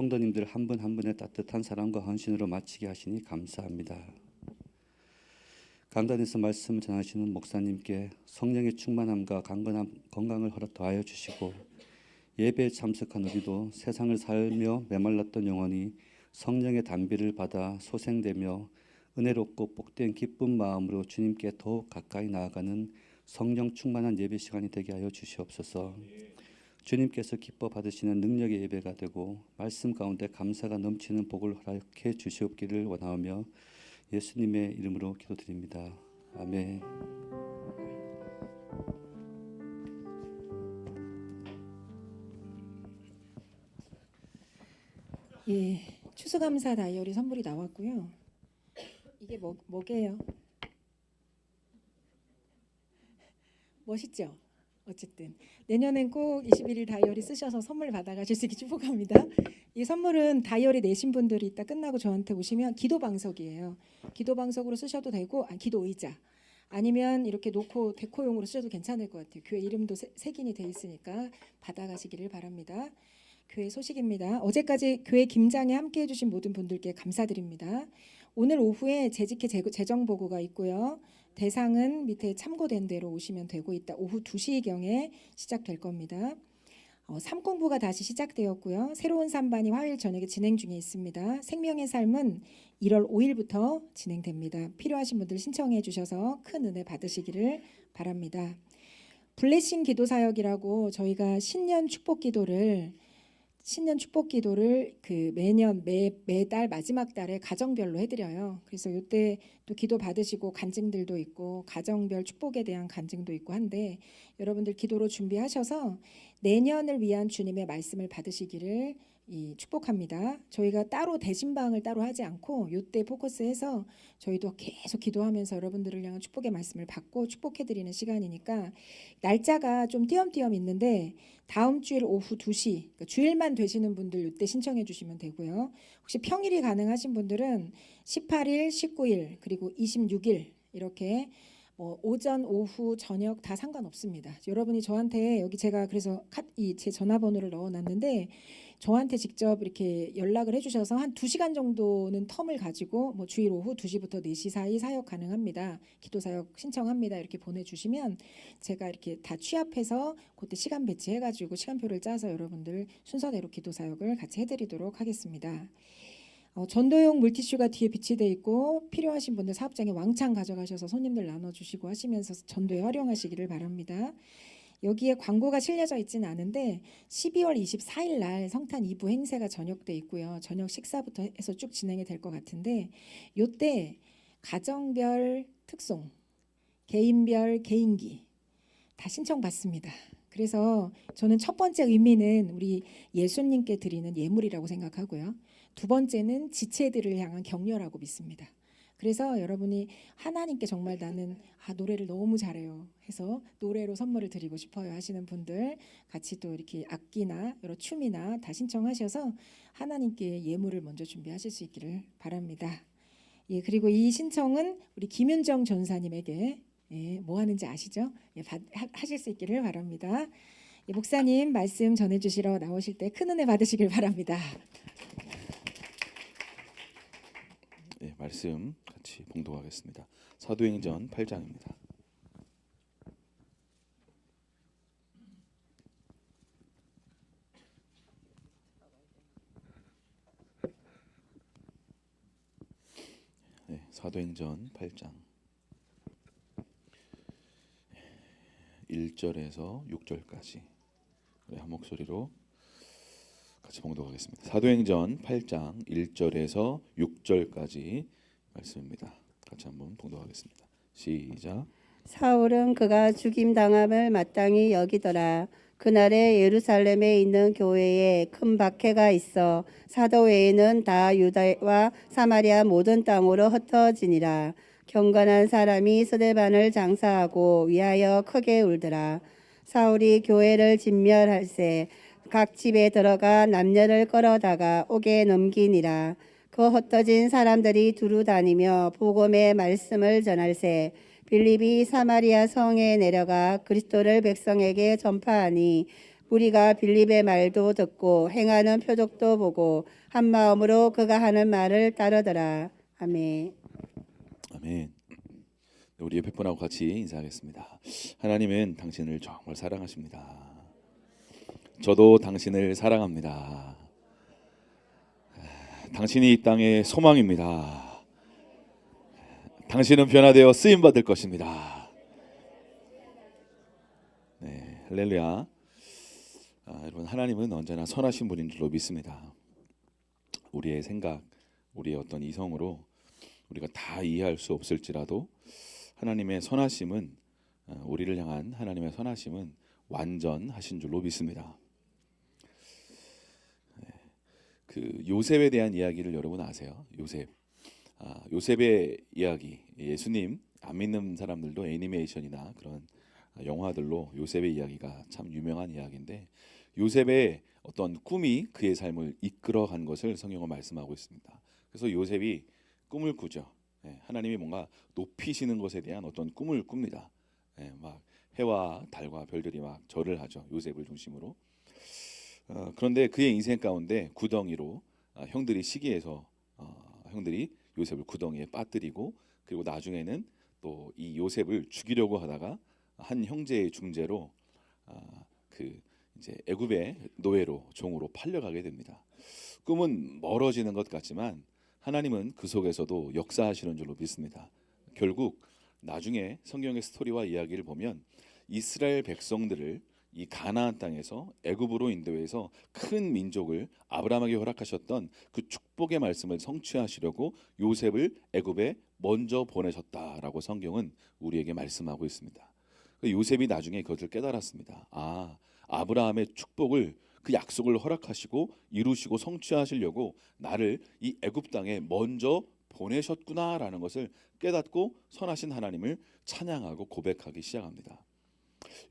성도님들 한 분 한 분의 따뜻한 사랑과 헌신으로 마치게 하시니 감사합니다. 강단에서 말씀을 전하시는 목사님께 성령의 충만함과 건강을 허락 더하여 주시고, 예배에 참석한 우리도 세상을 살며 메말랐던 영혼이 성령의 단비를 받아 소생되며 은혜롭고 복된 기쁜 마음으로 주님께 더욱 가까이 나아가는 성령 충만한 예배 시간이 되게 하여 주시옵소서. 주님께서 기뻐 받으시는 능력의 예배가 되고 말씀 가운데 감사가 넘치는 복을 허락해 주시옵기를 원하오며 예수님의 이름으로 기도드립니다. 아멘. 예, 추수감사 다이어리 선물이 나왔고요. 이게 뭐게요? 멋있죠? 어쨌든 내년엔 꼭 21일 다이어리 쓰셔서 선물 받아가실 수 있게 축복합니다. 이 선물은 다이어리 내신 분들이 이따 끝나고 저한테 오시면 기도방석이에요. 기도방석으로 쓰셔도 되고, 기도의자 아니면 이렇게 놓고 데코용으로 쓰셔도 괜찮을 것 같아요. 교회 이름도 색인이 돼 있으니까 받아가시기를 바랍니다. 교회 소식입니다. 어제까지 교회 김장에 함께해 주신 모든 분들께 감사드립니다. 오늘 오후에 재직회 재정보고가 있고요. 대상은 밑에 참고된 대로 오시면 되고, 있다 오후 2시경에 시작될 겁니다. 3공부가 다시 시작되었고요. 새로운 3반이 화요일 저녁에 진행 중에 있습니다. 생명의 삶은 1월 5일부터 진행됩니다. 필요하신 분들 신청해 주셔서 큰 은혜 받으시기를 바랍니다. 블레싱 기도 사역이라고 저희가 신년 축복 기도를 그 매년 매달 마지막 달에 가정별로 해드려요. 그래서 이때 또 기도 받으시고 간증들도 있고 가정별 축복에 대한 간증도 있고 한데, 여러분들 기도로 준비하셔서 내년을 위한 주님의 말씀을 받으시기를 축복합니다. 저희가 따로 대신방을 따로 하지 않고 이때 포커스해서 저희도 계속 기도하면서 여러분들을 향한 축복의 말씀을 받고 축복해드리는 시간이니까, 날짜가 좀 띄엄띄엄 있는데 다음 주일 오후 2시, 그러니까 주일만 되시는 분들 이때 신청해 주시면 되고요. 혹시 평일이 가능하신 분들은 18일, 19일 그리고 26일 이렇게 오전, 오후, 저녁 다 상관없습니다. 여러분이 저한테 여기 제가 그래서 제 전화번호를 넣어놨는데 저한테 직접 이렇게 연락을 해주셔서 한 2시간 정도는 텀을 가지고 주일 오후 2시부터 4시 사이 사역 가능합니다. 기도 사역 신청합니다. 이렇게 보내주시면 제가 이렇게 다 취합해서 그때 시간 배치해가지고 시간표를 짜서 여러분들 순서대로 기도 사역을 같이 해드리도록 하겠습니다. 전도용 물티슈가 뒤에 비치되어 있고, 필요하신 분들 사업장에 왕창 가져가셔서 손님들 나눠주시고 하시면서 전도에 활용하시기를 바랍니다. 여기에 광고가 실려져 있지는 않은데 12월 24일 날 성탄 2부 행사가 저녁 때 있고요. 저녁 식사부터 해서 쭉 진행이 될 것 같은데, 요때 가정별 특송, 개인별 개인기 다 신청받습니다. 그래서 저는 첫 번째 의미는 우리 예수님께 드리는 예물이라고 생각하고요. 두 번째는 지체들을 향한 격려라고 믿습니다. 그래서 여러분이 하나님께 정말 나는 노래를 너무 잘해요 해서 노래로 선물을 드리고 싶어요 하시는 분들, 같이 또 이렇게 악기나 여러 춤이나 다 신청하셔서 하나님께 예물을 먼저 준비하실 수 있기를 바랍니다. 예, 그리고 이 신청은 우리 김윤정 전사님에게 뭐 하는지 아시죠? 하실 수 있기를 바랍니다. 목사님 말씀 전해주시러 나오실 때 큰 은혜 받으시길 바랍니다. 네, 말씀 같이 봉독하겠습니다. 사도행전 8장입니다. 네, 사도행전 8장 1절에서 6절까지 한 목소리로 같이 봉독하겠습니다. 사도행전 8장 1절에서 6절까지 말씀입니다. 같이 한번 봉독하겠습니다. 시작. 사울은 그가 죽임당함을 마땅히 여기더라. 그날에 예루살렘에 있는 교회에 큰 박해가 있어 사도 외에는 다 유다와 사마리아 모든 땅으로 흩어지니라. 경건한 사람이 스데반을 장사하고 위하여 크게 울더라. 사울이 교회를 진멸할세 각 집에 들어가 남녀를 끌어다가 옥에 넘기니라. 그 흩어진 사람들이 두루 다니며 복음의 말씀을 전할세 빌립이 사마리아 성에 내려가 그리스도를 백성에게 전파하니 우리가 빌립의 말도 듣고 행하는 표적도 보고 한 마음으로 그가 하는 말을 따르더라. 아멘. 아멘. 우리 옆에 분하고 같이 인사하겠습니다. 하나님은 당신을 정말 사랑하십니다. 저도 당신을 사랑합니다. 당신이 이 땅의 소망입니다. 당신은 변화되어 쓰임 받을 것입니다. 네, 할렐루야. 여러분, 하나님은 언제나 선하신 분인 줄로 믿습니다. 우리의 생각, 우리의 어떤 이성으로 우리가 다 이해할 수 없을지라도 하나님의 선하심은, 우리를 향한 하나님의 선하심은 완전하신 줄로 믿습니다. 그 요셉에 대한 이야기를 여러분 아세요? 요셉의 이야기, 예수님 안 믿는 사람들도 애니메이션이나 그런 영화들로 요셉의 이야기가 참 유명한 이야기인데, 요셉의 어떤 꿈이 그의 삶을 이끌어간 것을 성경은 말씀하고 있습니다. 그래서 요셉이 꿈을 꾸죠. 하나님이 뭔가 높이시는 것에 대한 어떤 꿈을 꿉니다. 막 해와 달과 별들이 막 절을 하죠, 요셉을 중심으로. 그런데 그의 인생 가운데 구덩이로 형들이 시기해서 형들이 요셉을 구덩이에 빠뜨리고, 그리고 나중에는 또 이 요셉을 죽이려고 하다가 한 형제의 중재로 그 이제 애굽의 노예로, 종으로 팔려가게 됩니다. 꿈은 멀어지는 것 같지만 하나님은 그 속에서도 역사하시는 줄로 믿습니다. 결국 나중에 성경의 스토리와 이야기를 보면 이스라엘 백성들을 이 가나안 땅에서 애굽으로 인도해서 큰 민족을 아브라함에게 허락하셨던 그 축복의 말씀을 성취하시려고 요셉을 애굽에 먼저 보내셨다라고 성경은 우리에게 말씀하고 있습니다. 요셉이 나중에 그것을 깨달았습니다. 아브라함의 축복을, 그 약속을 허락하시고 이루시고 성취하시려고 나를 이 애굽 땅에 먼저 보내셨구나라는 것을 깨닫고 선하신 하나님을 찬양하고 고백하기 시작합니다.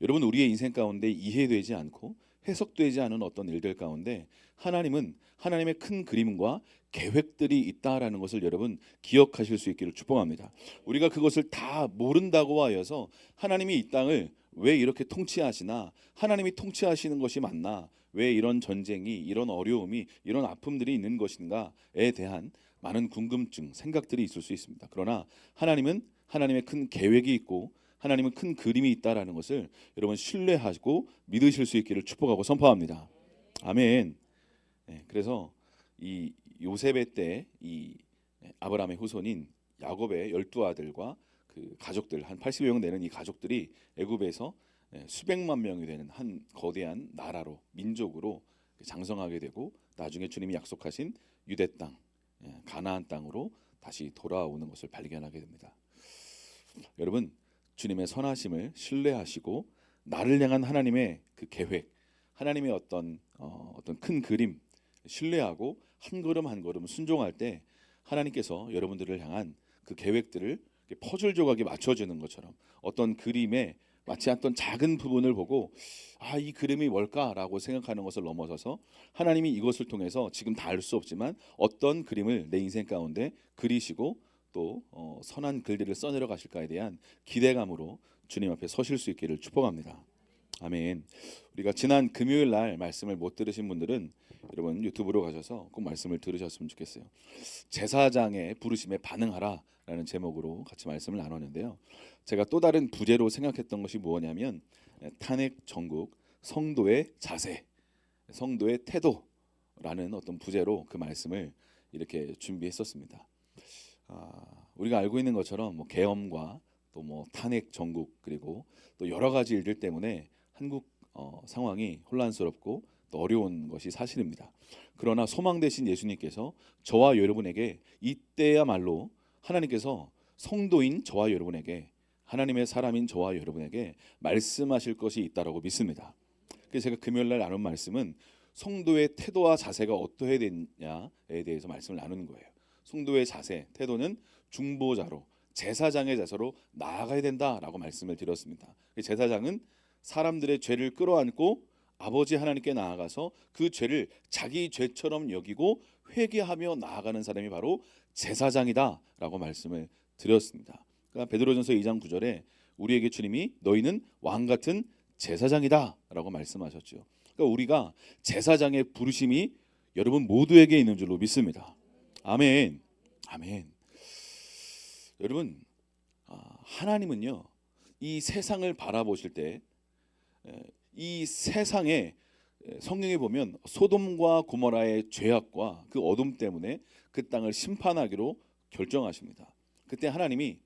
여러분, 우리의 인생 가운데 이해되지 않고 해석되지 않은 어떤 일들 가운데 하나님은 하나님의 큰 그림과 계획들이 있다라는 것을 여러분 기억하실 수 있기를 축복합니다. 우리가 그것을 다 모른다고 하여서 하나님이 이 땅을 왜 이렇게 통치하시나, 하나님이 통치하시는 것이 맞나, 왜 이런 전쟁이, 이런 어려움이, 이런 아픔들이 있는 것인가에 대한 많은 궁금증, 생각들이 있을 수 있습니다. 그러나 하나님은 하나님의 큰 계획이 있고 하나님은 큰 그림이 있다라는 것을 여러분 신뢰하고 믿으실 수 있기를 축복하고 선포합니다. 아멘. 그래서 이 요셉의 때 이 아브라함의 후손인 야곱의 12아들과 그 가족들, 한 80여 명 되는 이 가족들이 애굽에서 수백만 명이 되는 한 거대한 나라로, 민족으로 장성하게 되고, 나중에 주님이 약속하신 유대 땅, 가나안 땅으로 다시 돌아오는 것을 발견하게 됩니다. 여러분, 주님의 선하심을 신뢰하시고 나를 향한 하나님의 그 계획, 하나님의 어떤 큰 그림 신뢰하고 한 걸음 한 걸음 순종할 때 하나님께서 여러분들을 향한 그 계획들을 퍼즐 조각에 맞춰주는 것처럼 어떤 그림에 마치 어떤 작은 부분을 보고 이 그림이 뭘까라고 생각하는 것을 넘어서서 하나님이 이것을 통해서 지금 다 알 수 없지만 어떤 그림을 내 인생 가운데 그리시고 또 선한 글들을 써내려 가실까에 대한 기대감으로 주님 앞에 서실 수 있기를 축복합니다. 아멘. 우리가 지난 금요일 날 말씀을 못 들으신 분들은 여러분 유튜브로 가셔서 꼭 말씀을 들으셨으면 좋겠어요. 제사장의 부르심에 반응하라라는 제목으로 같이 말씀을 나눴는데요. 제가 또 다른 부제로 생각했던 것이 뭐냐면 탄핵 정국, 성도의 자세, 성도의 태도라는 어떤 부제로 그 말씀을 이렇게 준비했었습니다. 우리가 알고 있는 것처럼 뭐 계엄과 또 뭐 탄핵 정국, 그리고 또 여러 가지 일들 때문에 한국 상황이 혼란스럽고 또 어려운 것이 사실입니다. 그러나 소망 되신 예수님께서 저와 여러분에게 이때야말로 하나님께서 성도인 저와 여러분에게, 하나님의 사람인 저와 여러분에게 말씀하실 것이 있다라고 믿습니다. 그래서 제가 금요일 날 나눈 말씀은 성도의 태도와 자세가 어떠해야 되냐에 대해서 말씀을 나누는 거예요. 성도의 자세, 태도는 중보자로, 제사장의 자세로 나아가야 된다라고 말씀을 드렸습니다. 제사장은 사람들의 죄를 끌어안고 아버지 하나님께 나아가서 그 죄를 자기 죄처럼 여기고 회개하며 나아가는 사람이 바로 제사장이다라고 말씀을 드렸습니다. 그러니까 베드로전서 2장 9절에 우리에게 주님이 너희는 왕 같은 제사장이다라고 말씀하셨죠. 그러니까 그러니까 우리가 제사장의 부르심이 여러분 모두에게 있는 줄로 믿습니다. 아멘. 아멘. 여러분, 하나님은요 이 세상을 바라보실 때 이 세상에 성경에 보면 소돔과 고모라의 죄악과 그 어둠 때문에 그 땅을 심판하기로 결정하십니다. 그때 하나님이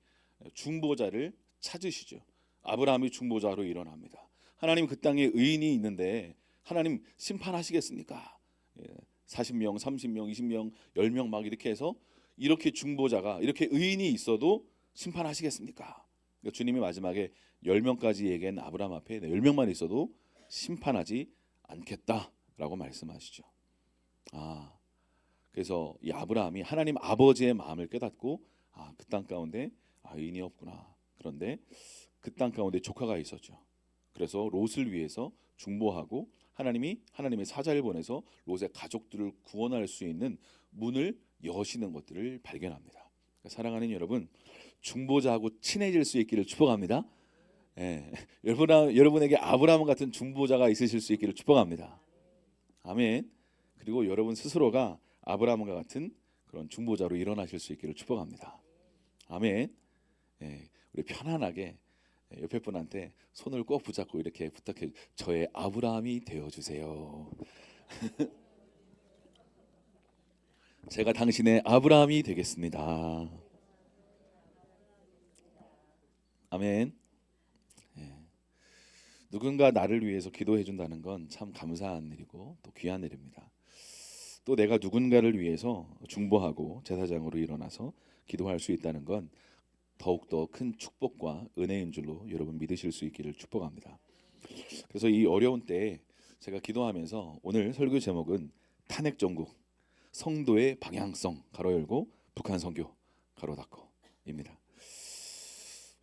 중보자를 찾으시죠. 아브라함이 중보자로 일어납니다. 하나님 그 땅에 의인이 있는데 하나님 심판하시겠습니까? 40명, 30명, 20명, 10명 막 이렇게 해서 이렇게 중보자가 이렇게 의인이 있어도 심판하시겠습니까? 그러니까 주님이 마지막에 10명까지 얘기한 아브라함 앞에 10명만 있어도 심판하지 않겠다라고 말씀하시죠. 그래서 이 아브라함이 하나님 아버지의 마음을 깨닫고 그 땅 가운데 의인이 없구나. 그런데 그 땅 가운데 조카가 있었죠. 그래서 롯을 위해서 중보하고 하나님이 하나님의 사자를 보내서 롯의 가족들을 구원할 수 있는 문을 여시는 것들을 발견합니다. 그러니까 사랑하는 여러분, 중보자하고 친해질 수 있기를 축복합니다. 여러분에게 아브라함 같은 중보자가 있으실 수 있기를 축복합니다. 아멘. 그리고 여러분 스스로가 아브라함과 같은 그런 중보자로 일어나실 수 있기를 축복합니다. 아멘. 우리 편안하게 옆에 분한테 손을 꼭 붙잡고 이렇게 부탁해, 저의 아브라함이 되어주세요. 제가 당신의 아브라함이 되겠습니다. 아멘. 누군가 나를 위해서 기도해 준다는 건 참 감사한 일이고 또 귀한 일입니다. 또 내가 누군가를 위해서 중보하고 제사장으로 일어나서 기도할 수 있다는 건 더욱더 큰 축복과 은혜인 줄로 여러분 믿으실 수 있기를 축복합니다. 그래서 이 어려운 때에 제가 기도하면서 오늘 설교 제목은 탄핵정국 성도의 방향성 가로 열고 북한 선교 가로 닫고입니다.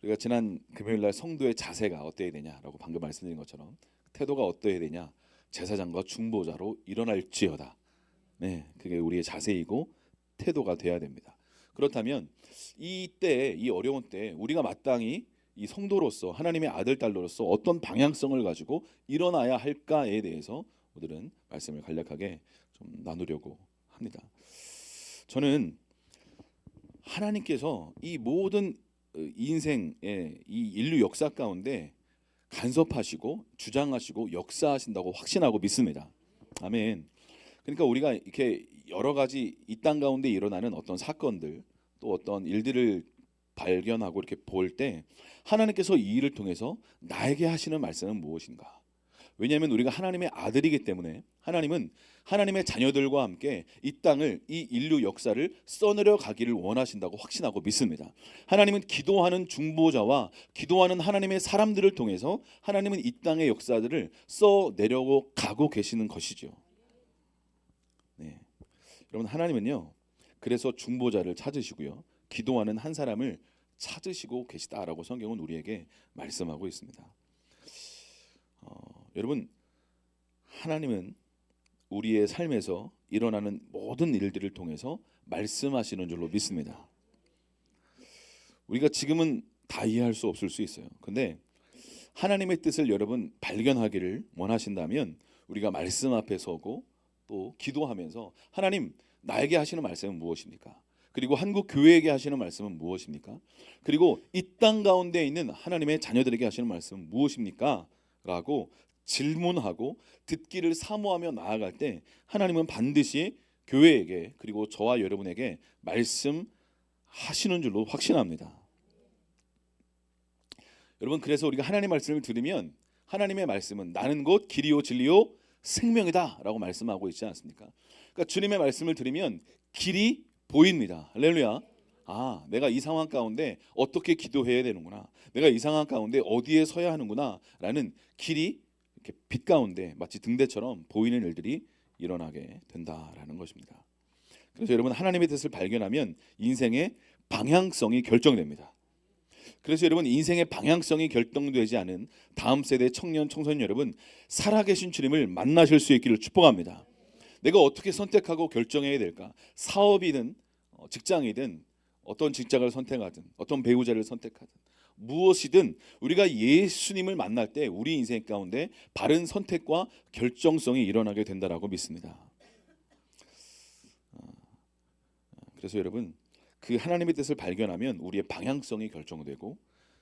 우리가 지난 금요일날 성도의 자세가 어때야 되냐라고 방금 말씀드린 것처럼 태도가 어때야 되냐, 제사장과 중보자로 일어날지어다. 그게 우리의 자세이고 태도가 돼야 됩니다. 그렇다면 이때, 이 어려운 때 우리가 마땅히 이 성도로서 하나님의 아들 딸로서 어떤 방향성을 가지고 일어나야 할까에 대해서 오늘은 말씀을 간략하게 좀 나누려고 합니다. 저는 하나님께서 이 모든 인생의 이 인류 역사 가운데 간섭하시고 주장하시고 역사하신다고 확신하고 믿습니다. 아멘. 그러니까 우리가 이렇게 여러 가지 이 땅 가운데 일어나는 어떤 사건들 또 어떤 일들을 발견하고 이렇게 볼 때 하나님께서 이 일을 통해서 나에게 하시는 말씀은 무엇인가? 왜냐하면 우리가 하나님의 아들이기 때문에 하나님은 하나님의 자녀들과 함께 이 땅을, 이 인류 역사를 써내려 가기를 원하신다고 확신하고 믿습니다. 하나님은 기도하는 중보자와 기도하는 하나님의 사람들을 통해서 하나님은 이 땅의 역사들을 써내려고 가고 계시는 것이죠. 여러분, 하나님은요 그래서 중보자를 찾으시고요 기도하는 한 사람을 찾으시고 계시다라고 성경은 우리에게 말씀하고 있습니다. 여러분, 하나님은 우리의 삶에서 일어나는 모든 일들을 통해서 말씀하시는 줄로 믿습니다. 우리가 지금은 다 이해할 수 없을 수 있어요. 근데 하나님의 뜻을 여러분 발견하기를 원하신다면 우리가 말씀 앞에 서고 또 기도하면서 하나님, 나에게 하시는 말씀은 무엇입니까? 그리고 한국 교회에게 하시는 말씀은 무엇입니까? 그리고 이 땅 가운데 있는 하나님의 자녀들에게 하시는 말씀은 무엇입니까? 라고 질문하고 듣기를 사모하며 나아갈 때 하나님은 반드시 교회에게 그리고 저와 여러분에게 말씀하시는 줄로 확신합니다. 여러분, 그래서 우리가 하나님의 말씀을 들으면 하나님의 말씀은 나는 곧 길이요 진리요 생명이다 라고 말씀하고 있지 않습니까? 그러니까 주님의 말씀을 들으면 길이 보입니다. 할렐루야. 내가 이 상황 가운데 어떻게 기도해야 되는구나, 내가 이 상황 가운데 어디에 서야 하는구나 라는 길이 이렇게 빛 가운데 마치 등대처럼 보이는 일들이 일어나게 된다라는 것입니다. 그래서 여러분, 하나님의 뜻을 발견하면 인생의 방향성이 결정됩니다. 그래서 여러분, 인생의 방향성이 결정되지 않은 다음 세대 청년 청소년 여러분, 살아계신 주님을 만나실 수 있기를 축복합니다. 내가 어떻게 선택하고 결정해야 될까? 사업이든 직장이든 어떤 직장을 선택하든 어떤 배우자를 선택하든 무엇이든 우리가 예수님을 만날 때 우리 인생 가운데 바른 선택과 결정성이 일어나게 된다라고 믿습니다. 그래서 여러분, 그 하나님의 뜻을 발견하면 우리의 방향성이 결정되고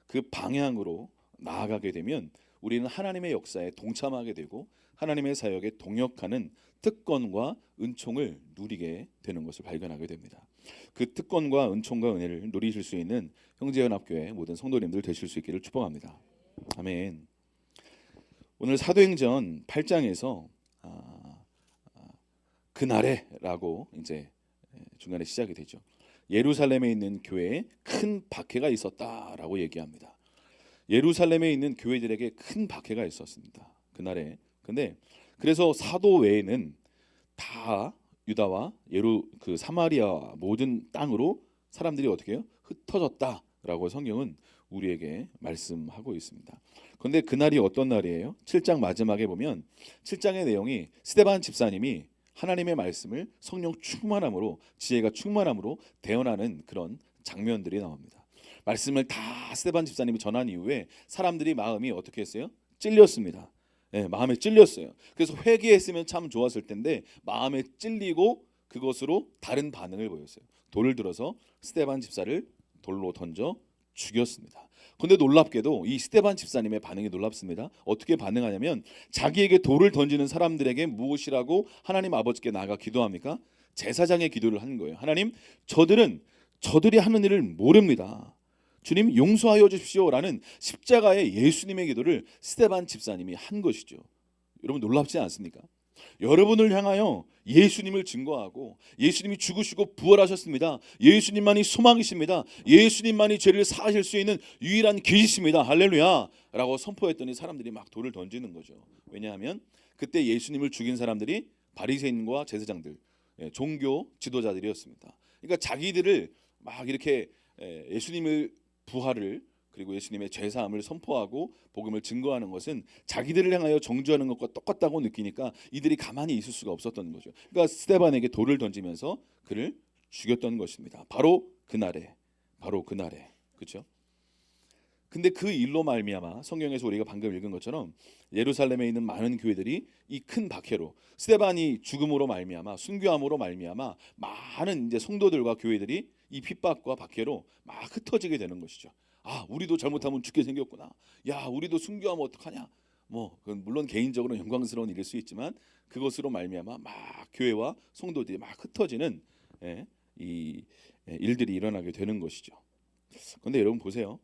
그 방향으로 나아가게 되면 우리는 하나님의 역사에 동참하게 되고 하나님의 사역에 동역하는 특권과 은총을 누리게 되는 것을 발견하게 됩니다. 그 특권과 은총과 은혜를 누리실 수 있는 형제연합교회 모든 성도님들 되실 수 있기를 축복합니다. 아멘. 오늘 사도행전 8장에서 그날에라고 이제 중간에 시작이 되죠. 예루살렘에 있는 교회에 큰 박해가 있었다라고 얘기합니다. 예루살렘에 있는 교회들에게 큰 박해가 있었습니다. 그날에. 근데 그래서 사도 외에는 다 유다와 그 사마리아 모든 땅으로 사람들이 어떻게 해요? 흩어졌다라고 성경은 우리에게 말씀하고 있습니다. 그런데 그날이 어떤 날이에요? 7장 마지막에 보면 7장의 내용이 스데반 집사님이 하나님의 말씀을 성령 충만함으로 지혜가 충만함으로 대언하는 그런 장면들이 나옵니다. 말씀을 다 스데반 집사님이 전한 이후에 사람들이 마음이 어떻게 했어요? 찔렸습니다. 네, 마음에 찔렸어요. 그래서 회개했으면 참 좋았을 텐데 마음에 찔리고 그것으로 다른 반응을 보였어요. 돌을 들어서 스데반 집사를 돌로 던져 죽였습니다. 그런데 놀랍게도 이 스데반 집사님의 반응이 놀랍습니다. 어떻게 반응하냐면 자기에게 돌을 던지는 사람들에게 무엇이라고 하나님 아버지께 나아가 기도합니까? 제사장의 기도를 한 거예요. 하나님, 저들이 하는 일을 모릅니다. 주님 용서하여 주십시오라는 십자가의 예수님의 기도를 스데반 집사님이 한 것이죠. 여러분 놀랍지 않습니까? 여러분을 향하여 예수님을 증거하고 예수님이 죽으시고 부활하셨습니다. 예수님만이 소망이십니다. 예수님만이 죄를 사하실 수 있는 유일한 길이십니다. 할렐루야 라고 선포했더니 사람들이 막 돌을 던지는 거죠. 왜냐하면 그때 예수님을 죽인 사람들이 바리새인과 제사장들, 종교 지도자들이었습니다. 그러니까 자기들을 막 이렇게 예수님을 부활을 그리고 예수님의 죄사함을 선포하고 복음을 증거하는 것은 자기들을 향하여 정죄하는 것과 똑같다고 느끼니까 이들이 가만히 있을 수가 없었던 거죠. 그러니까 스데반에게 돌을 던지면서 그를 죽였던 것입니다. 바로 그날에 그렇죠? 근데 그 일로 말미암아 성경에서 우리가 방금 읽은 것처럼 예루살렘에 있는 많은 교회들이 이 큰 박해로 스데반이 죽음으로 말미암아 순교함으로 말미암아 많은 이제 성도들과 교회들이 이 핍박과 박해로 막 흩어지게 되는 것이죠. 아, 우리도 잘못하면 죽게 생겼구나. 야, 우리도 순교하면 어떡하냐. 뭐 그건 물론 개인적으로 영광스러운 일일 수 있지만 그것으로 말미암아 막 교회와 성도들이 막 흩어지는 이 일들이 일어나게 되는 것이죠. 그런데 여러분 보세요.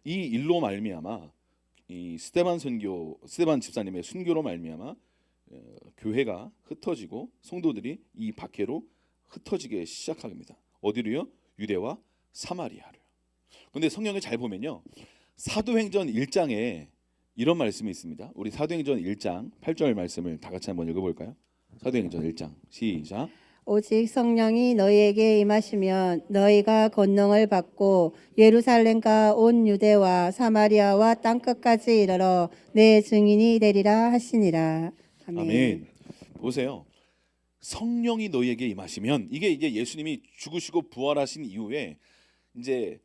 이 일로 말미암아 이 스데반 집사님의 순교로 말미암아 교회가 흩어지고 성도들이 이 박해로 흩어지게 시작합니다. 어디로요? 유대와 사마리아를. 그런데 성경에 잘 보면요, 사도행전 1장에 이런 말씀이 있습니다. 우리 사도행전 1장 8절 말씀을 다 같이 한번 읽어볼까요? 사도행전 1장 시작. 오직 성령이 너희에게 임하시면 너희가 권능을 받고 예루살렘과 온 유대와 사마리아와 땅끝까지 이르러 내 증인이 되리라 하시니라. 아멘. 아멘. 보세요. 성령이 너희에게 임하시면, 이게 이제 예수님이 죽으시고 부활하신 이후에 이제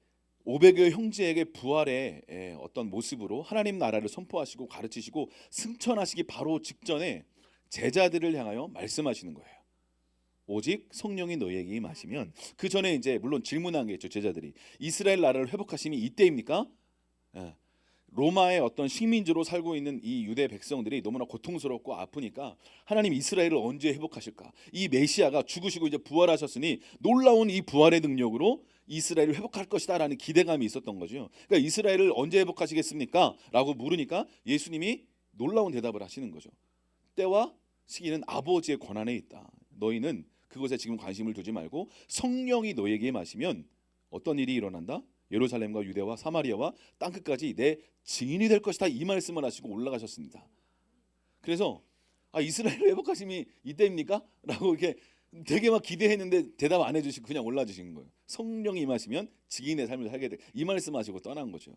500여 형제에게 부활의 어떤 모습으로 하나님 나라를 선포하시고 가르치시고 승천하시기 바로 직전에 제자들을 향하여 말씀하시는 거예요. 오직 성령이 너희에게 임하시면, 그 전에 이제 물론 질문한 게 있죠. 제자들이 이스라엘 나라를 회복하심이 이때입니까? 로마의 어떤 식민지로 살고 있는 이 유대 백성들이 너무나 고통스럽고 아프니까 하나님 이스라엘을 언제 회복하실까? 이 메시아가 죽으시고 이제 부활하셨으니 놀라운 이 부활의 능력으로 이스라엘을 회복할 것이다라는 기대감이 있었던 거죠. 그러니까 이스라엘을 언제 회복하시겠습니까? 라고 물으니까 예수님이 놀라운 대답을 하시는 거죠. 때와 시기는 아버지의 권한에 있다. 너희는 그것에 지금 관심을 두지 말고 성령이 너희에게 임하시면 어떤 일이 일어난다? 예루살렘과 유대와 사마리아와 땅끝까지 내 증인이 될 것이다. 이 말씀을 하시고 올라가셨습니다. 그래서 이스라엘 회복하심이 이때입니까? 라고 이렇게 되게 막 기대했는데 대답 안 해주시고 그냥 올라주신 거예요. 성령이 임하시면 증인의 삶을 살게 돼. 이 말씀하시고 떠난 거죠.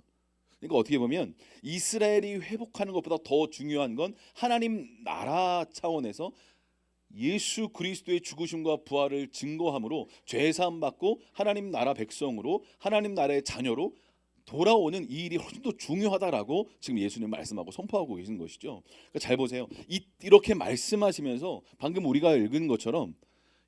그러니까 어떻게 보면 이스라엘이 회복하는 것보다 더 중요한 건 하나님 나라 차원에서 예수 그리스도의 죽으심과 부활을 증거함으로 죄 사함 받고 하나님 나라 백성으로 하나님 나라의 자녀로 돌아오는 이 일이 훨씬 더 중요하다라고 지금 예수님 말씀하고 선포하고 계신 것이죠. 그러니까 잘 보세요. 이렇게 말씀하시면서 방금 우리가 읽은 것처럼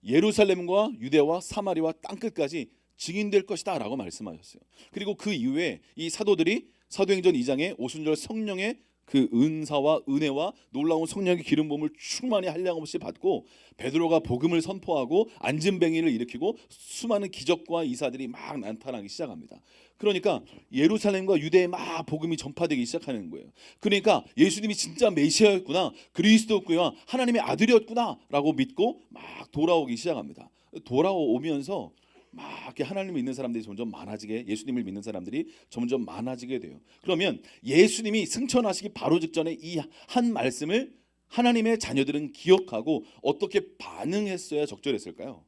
예루살렘과 유대와 사마리아와 땅끝까지 증인될 것이다 라고 말씀하셨어요. 그리고 그 이후에 이 사도들이 사도행전 2장에 오순절 성령의 그 은사와 은혜와 놀라운 성령의 기름 부음을 충만히 한량없이 받고 베드로가 복음을 선포하고 앉은뱅이를 일으키고 수많은 기적과 이사들이 막 나타나기 시작합니다. 그러니까 예루살렘과 유대에 막 복음이 전파되기 시작하는 거예요. 그러니까 예수님이 진짜 메시아였구나, 그리스도였구나, 하나님의 아들이었구나라고 믿고 막 돌아오기 시작합니다. 돌아오면서 막 이렇게 하나님을 믿는 사람들이 점점 많아지게, 예수님을 믿는 사람들이 점점 많아지게 돼요. 그러면 예수님이 승천하시기 바로 직전에 이 한 말씀을 하나님의 자녀들은 기억하고 어떻게 반응했어야 적절했을까요?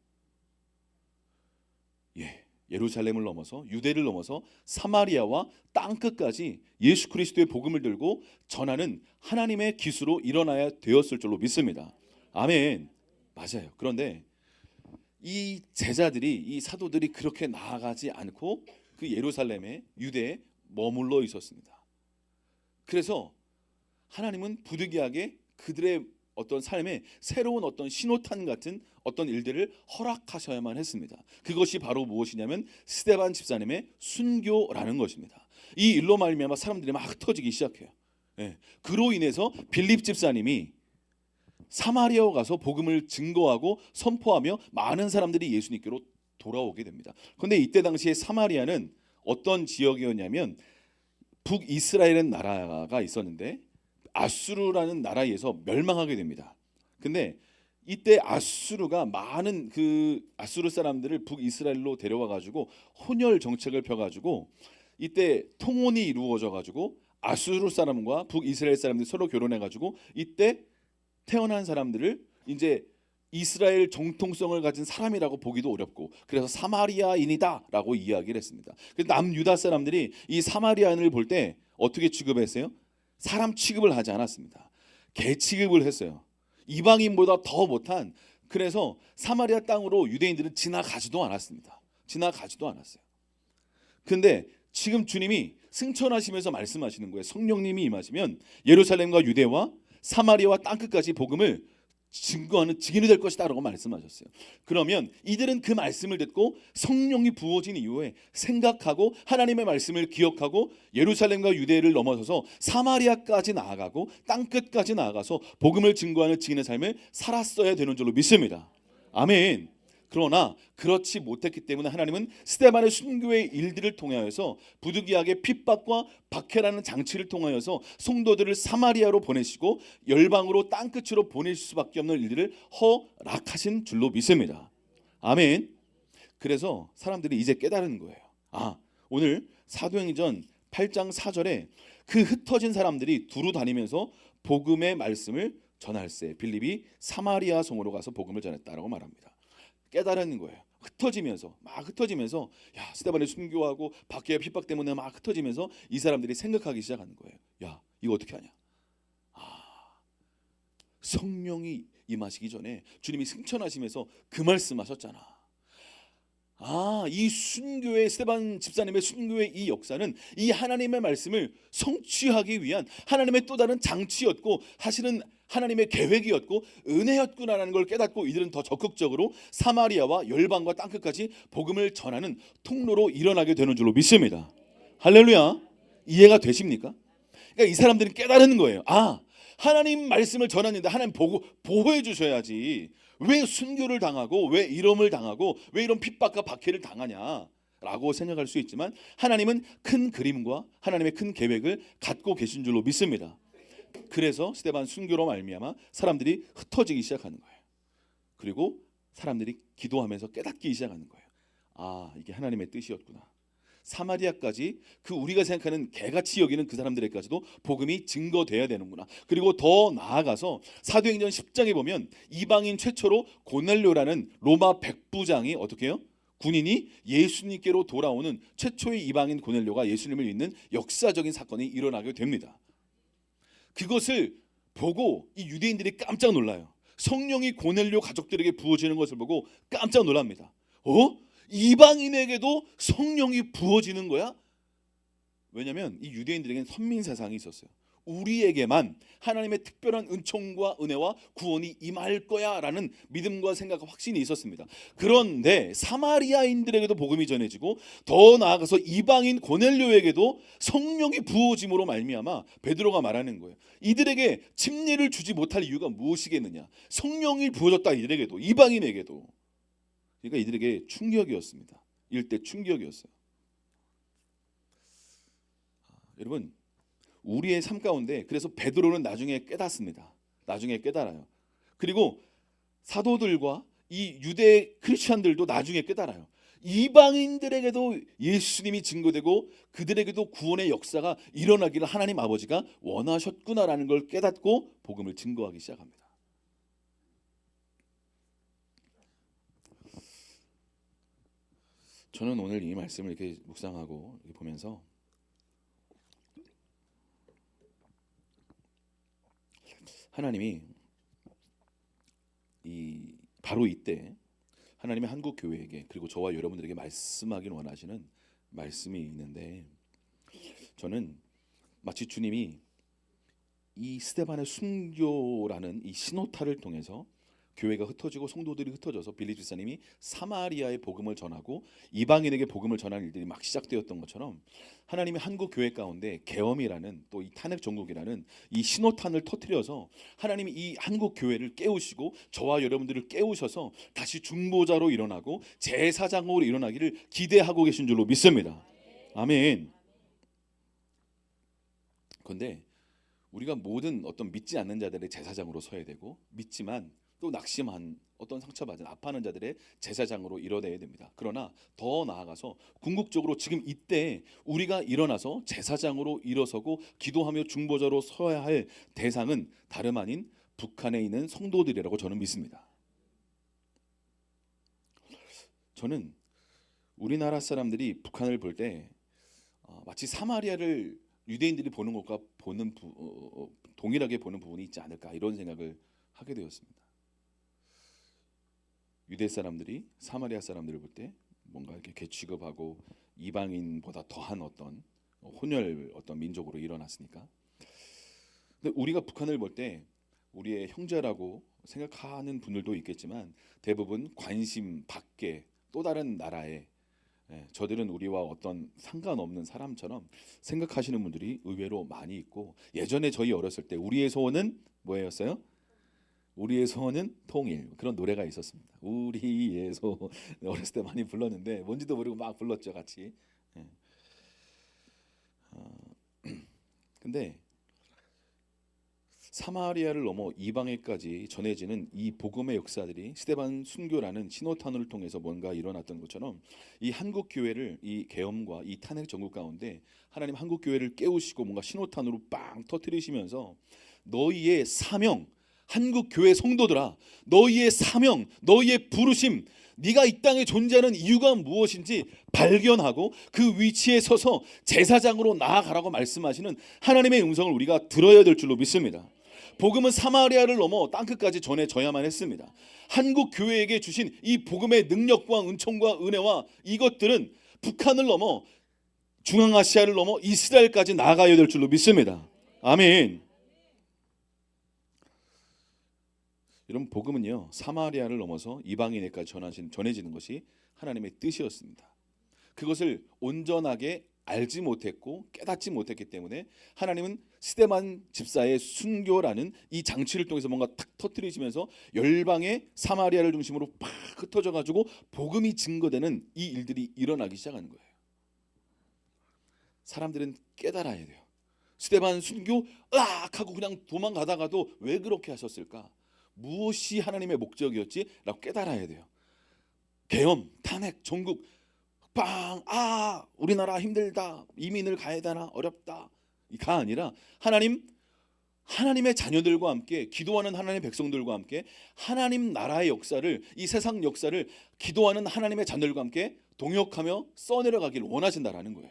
예루살렘을 넘어서 유대를 넘어서 사마리아와 땅끝까지 예수 그리스도의 복음을 들고 전하는 하나님의 기수로 일어나야 되었을 줄로 믿습니다. 아멘. 맞아요. 그런데 이 제자들이, 이 사도들이 그렇게 나아가지 않고 그 예루살렘에, 유대에 머물러 있었습니다. 그래서 하나님은 부득이하게 그들의 어떤 삶에 새로운 어떤 신호탄 같은 어떤 일들을 허락하셔야만 했습니다. 그것이 바로 무엇이냐면 스데반 집사님의 순교라는 것입니다. 이 일로 말미암아 사람들이 막 흩어지기 시작해요. 그로 인해서 빌립 집사님이 사마리아에 가서 복음을 증거하고 선포하며 많은 사람들이 예수님께로 돌아오게 됩니다. 그런데 이때 당시에 사마리아는 어떤 지역이었냐면 북이스라엘은 나라가 있었는데 아수르라는 나라에서 멸망하게 됩니다. 근데 이때 아수르가 많은 그 아수르 사람들을 북이스라엘로 데려와 가지고 혼혈 정책을 펴 가지고 이때 통혼이 이루어져 가지고 아수르 사람과 북이스라엘 사람들이 서로 결혼해 가지고 이때 태어난 사람들을 이제 이스라엘 정통성을 가진 사람이라고 보기도 어렵고, 그래서 사마리아인이다라고 이야기를 했습니다. 그래서 남유다 사람들이 이 사마리아인을 볼 때 어떻게 취급했어요? 사람 취급을 하지 않았습니다. 개 취급을 했어요. 이방인보다 더 못한. 그래서 사마리아 땅으로 유대인들은 지나가지도 않았습니다. 지나가지도 않았어요. 근데 지금 주님이 승천하시면서 말씀하시는 거예요. 성령님이 임하시면 예루살렘과 유대와 사마리아와 땅끝까지 복음을 증거하는 증인이 될 것이다 라고 말씀하셨어요. 그러면 이들은 그 말씀을 듣고 성령이 부어진 이후에 생각하고 하나님의 말씀을 기억하고 예루살렘과 유대를 넘어서서 사마리아까지 나아가고 땅끝까지 나아가서 복음을 증거하는 증인의 삶을 살았어야 되는 줄로 믿습니다. 아멘. 그러나 그렇지 못했기 때문에 하나님은 스데반의 순교의 일들을 통하여서 부득이하게 핍박과 박해라는 장치를 통하여서 성도들을 사마리아로 보내시고 열방으로 땅끝으로 보내실 수밖에 없는 일들을 허락하신 줄로 믿습니다. 아멘. 그래서 사람들이 이제 깨달은 거예요. 오늘 사도행전 8장 4절에 그 흩어진 사람들이 두루 다니면서 복음의 말씀을 전할세 빌립이 사마리아 성으로 가서 복음을 전했다라고 말합니다. 깨달은 거예요. 흩어지면서 야, 스데반이 순교하고 박해와 핍박 때문에 막 흩어지면서 이 사람들이 생각하기 시작하는 거예요. 야, 이거 어떻게 하냐? 성령이 임하시기 전에 주님이 승천하시면서 그 말씀하셨잖아. 이 순교의 스데반 집사님의 순교의 이 역사는 이 하나님의 말씀을 성취하기 위한 하나님의 또 다른 장치였고 사실은 하나님의 계획이었고 은혜였구나라는 걸 깨닫고 이들은 더 적극적으로 사마리아와 열방과 땅끝까지 복음을 전하는 통로로 일어나게 되는 줄로 믿습니다. 할렐루야. 이해가 되십니까? 그러니까 이 사람들은 깨달은 거예요. 하나님 말씀을 전하는데 하나님 보호해 주셔야지. 왜 순교를 당하고 왜 이름을 당하고 왜 이런 핍박과 박해를 당하냐라고 생각할 수 있지만 하나님은 큰 그림과 하나님의 큰 계획을 갖고 계신 줄로 믿습니다. 그래서 스데반 순교로 말미암아 사람들이 흩어지기 시작하는 거예요. 그리고 사람들이 기도하면서 깨닫기 시작하는 거예요. 이게 하나님의 뜻이었구나. 사마리아까지 그 우리가 생각하는 개같이 여기는 그 사람들에게까지도 복음이 증거돼야 되는구나. 그리고 더 나아가서 사도행전 10장에 보면 이방인 최초로 고넬료라는 로마 백부장이 어떻게 해요? 군인이 예수님께로 돌아오는 최초의 이방인 고넬료가 예수님을 믿는 역사적인 사건이 일어나게 됩니다. 그것을 보고 이 유대인들이 깜짝 놀라요. 성령이 고넬료 가족들에게 부어지는 것을 보고 깜짝 놀랍니다. 이방인에게도 성령이 부어지는 거야? 왜냐하면 이 유대인들에게는 선민 세상이 있었어요. 우리에게만 하나님의 특별한 은총과 은혜와 구원이 임할 거야라는 믿음과 생각과 확신이 있었습니다. 그런데 사마리아인들에게도 복음이 전해지고 더 나아가서 이방인 고넬료에게도 성령이 부어짐으로 말미암아 베드로가 말하는 거예요. 이들에게 침례를 주지 못할 이유가 무엇이겠느냐? 성령이 부어졌다. 이들에게도, 이방인에게도. 그러니까 이들에게 충격이었습니다. 일대 충격이었어요. 여러분, 우리의 삶 가운데 그래서 베드로는 나중에 깨닫습니다. 나중에 깨달아요. 그리고 사도들과 이 유대 크리스천들도 나중에 깨달아요. 이방인들에게도 예수님이 증거되고 그들에게도 구원의 역사가 일어나기를 하나님 아버지가 원하셨구나라는 걸 깨닫고 복음을 증거하기 시작합니다. 저는 오늘 이 말씀을 이렇게 묵상하고 이렇게 보면서 하나님이 바로 이때 하나님의 한국 교회에게 그리고 저와 여러분들에게 말씀하기를 원하시는 말씀이 있는데, 저는 마치 주님이 이 스데반의 순교라는 이 신호탄을 통해서 교회가 흩어지고 성도들이 흩어져서 빌립 집사님이 사마리아의 복음을 전하고 이방인에게 복음을 전하는 일들이 막 시작되었던 것처럼 하나님의 한국 교회 가운데 계엄이라는 또 이 탄핵 정국이라는 이 신호탄을 터뜨려서 하나님이 이 한국 교회를 깨우시고 저와 여러분들을 깨우셔서 다시 중보자로 일어나고 제사장으로 일어나기를 기대하고 계신 줄로 믿습니다. 아멘. 그런데 우리가 모든 어떤 믿지 않는 자들의 제사장으로 서야 되고 믿지만 또 낙심한 어떤 상처받은 아파하는 자들의 제사장으로 일어나야 됩니다. 그러나 더 나아가서 궁극적으로 지금 이때 우리가 일어나서 제사장으로 일어서고 기도하며 중보자로 서야 할 대상은 다름 아닌 북한에 있는 성도들이라고 저는 믿습니다. 저는 우리나라 사람들이 북한을 볼 때 마치 사마리아를 유대인들이 보는 것과 동일하게 보는 부분이 있지 않을까 이런 생각을 하게 되었습니다. 유대 사람들이 사마리아 사람들을 볼 때 뭔가 이렇게 개취급하고 이방인보다 더한 어떤 혼혈 어떤 민족으로 일어났으니까. 근데 우리가 북한을 볼 때 우리의 형제라고 생각하는 분들도 있겠지만 대부분 관심 밖에 또 다른 나라에 저들은 우리와 어떤 상관없는 사람처럼 생각하시는 분들이 의외로 많이 있고, 예전에 저희 어렸을 때 우리의 소원은 뭐였어요? 우리의 소원은 통일, 그런 노래가 있었습니다. 우리의 소원, 어렸을 때 많이 불렀는데 뭔지도 모르고 막 불렀죠, 같이. 근데 사마리아를 넘어 이방에까지 전해지는 이 복음의 역사들이 스데반 순교라는 신호탄을 통해서 뭔가 일어났던 것처럼 이 한국 교회를 이 계엄과 이 탄핵 정국 가운데 하나님 한국 교회를 깨우시고 뭔가 신호탄으로 빵 터뜨리시면서 너희의 사명, 한국 교회 성도들아, 너희의 사명, 너희의 부르심, 네가 이 땅에 존재하는 이유가 무엇인지 발견하고 그 위치에 서서 제사장으로 나아가라고 말씀하시는 하나님의 음성을 우리가 들어야 될 줄로 믿습니다. 복음은 사마리아를 넘어 땅끝까지 전해져야만 했습니다. 한국 교회에게 주신 이 복음의 능력과 은총과 은혜와 이것들은 북한을 넘어 중앙아시아를 넘어 이스라엘까지 나아가야 될 줄로 믿습니다. 아멘. 여러분, 복음은요 사마리아를 넘어서 이방인에까지 전해지는 것이 하나님의 뜻이었습니다. 그것을 온전하게 알지 못했고 깨닫지 못했기 때문에 하나님은 스데반 집사의 순교라는 이 장치를 통해서 뭔가 탁 터뜨리시면서 열방의 사마리아를 중심으로 팍 흩어져 가지고 복음이 증거되는 이 일들이 일어나기 시작하는 거예요. 사람들은 깨달아야 돼요. 스데반 순교 으악 하고 그냥 도망가다가도 왜 그렇게 하셨을까? 무엇이 하나님의 목적이었지? 라고 깨달아야 돼요. 계엄, 탄핵, 전국 빵! 우리나라 힘들다. 이민을 가야 되나? 어렵다. 이가 아니라 하나님의 자녀들과 함께 기도하는 하나님의 백성들과 함께 하나님 나라의 역사를, 이 세상 역사를 기도하는 하나님의 자녀들과 함께 동역하며 써내려가기를 원하신다라는 거예요.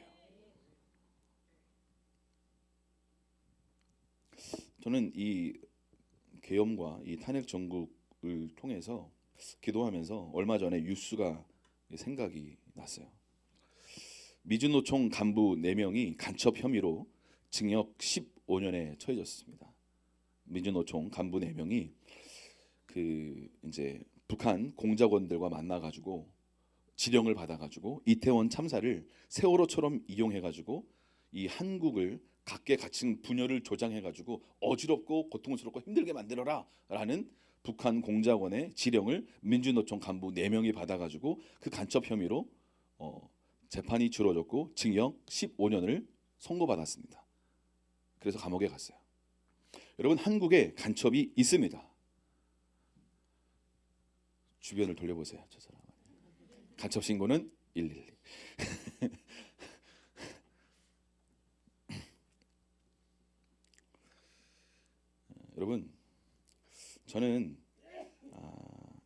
저는 이 계엄과 이 탄핵 정국을 통해서 기도하면서 얼마 전에 뉴스가 생각이 났어요. 미주노총 간부 4명이 간첩 혐의로 징역 15년에 처해졌습니다. 미주노총 간부 4명이 그 이제 북한 공작원들과 만나가지고 지령을 받아가지고 이태원 참사를 세월호처럼 이용해가지고 이 한국을 각계각층 분열을 조장해가지고 어지럽고 고통스럽고 힘들게 만들어라라는 북한 공작원의 지령을 민주노총 간부 4명이 받아가지고 그 간첩 혐의로 재판이 치러졌고 징역 15년을 선고받았습니다. 그래서 감옥에 갔어요. 여러분, 한국에 간첩이 있습니다. 주변을 돌려보세요. 저 사람 간첩 신고는 112. 여러분, 저는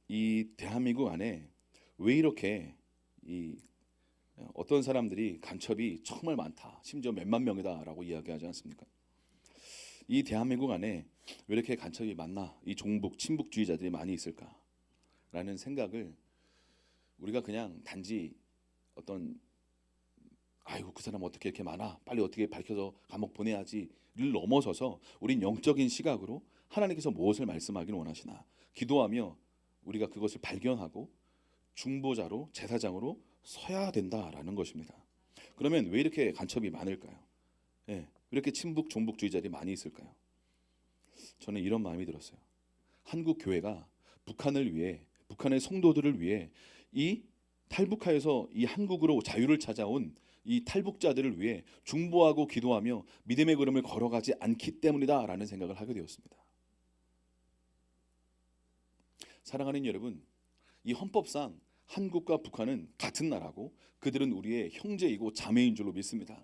이 대한민국 안에 왜 이렇게 이 어떤 사람들이 간첩이 정말 많다, 심지어 몇만 명이다라고 이야기하지 않습니까? 이 대한민국 안에 왜 이렇게 간첩이 많나, 이 종북 친북주의자들이 많이 있을까라는 생각을 우리가 그냥 단지 어떤 아이고 그 사람 어떻게 이렇게 많아, 빨리 어떻게 밝혀서 감옥 보내야지를 넘어서서 우린 영적인 시각으로 하나님께서 무엇을 말씀하기를 원하시나 기도하며 우리가 그것을 발견하고 중보자로 제사장으로 서야 된다라는 것입니다. 그러면 왜 이렇게 간첩이 많을까요? 예, 왜 이렇게 친북 종북주의자들이 많이 있을까요? 저는 이런 마음이 들었어요. 한국 교회가 북한을 위해, 북한의 성도들을 위해 이 탈북하여서 이 한국으로 자유를 찾아온 이 탈북자들을 위해 중보하고 기도하며 믿음의 걸음을 걸어가지 않기 때문이다라는 생각을 하게 되었습니다. 사랑하는 여러분, 이 헌법상 한국과 북한은 같은 나라고 그들은 우리의 형제이고 자매인 줄로 믿습니다.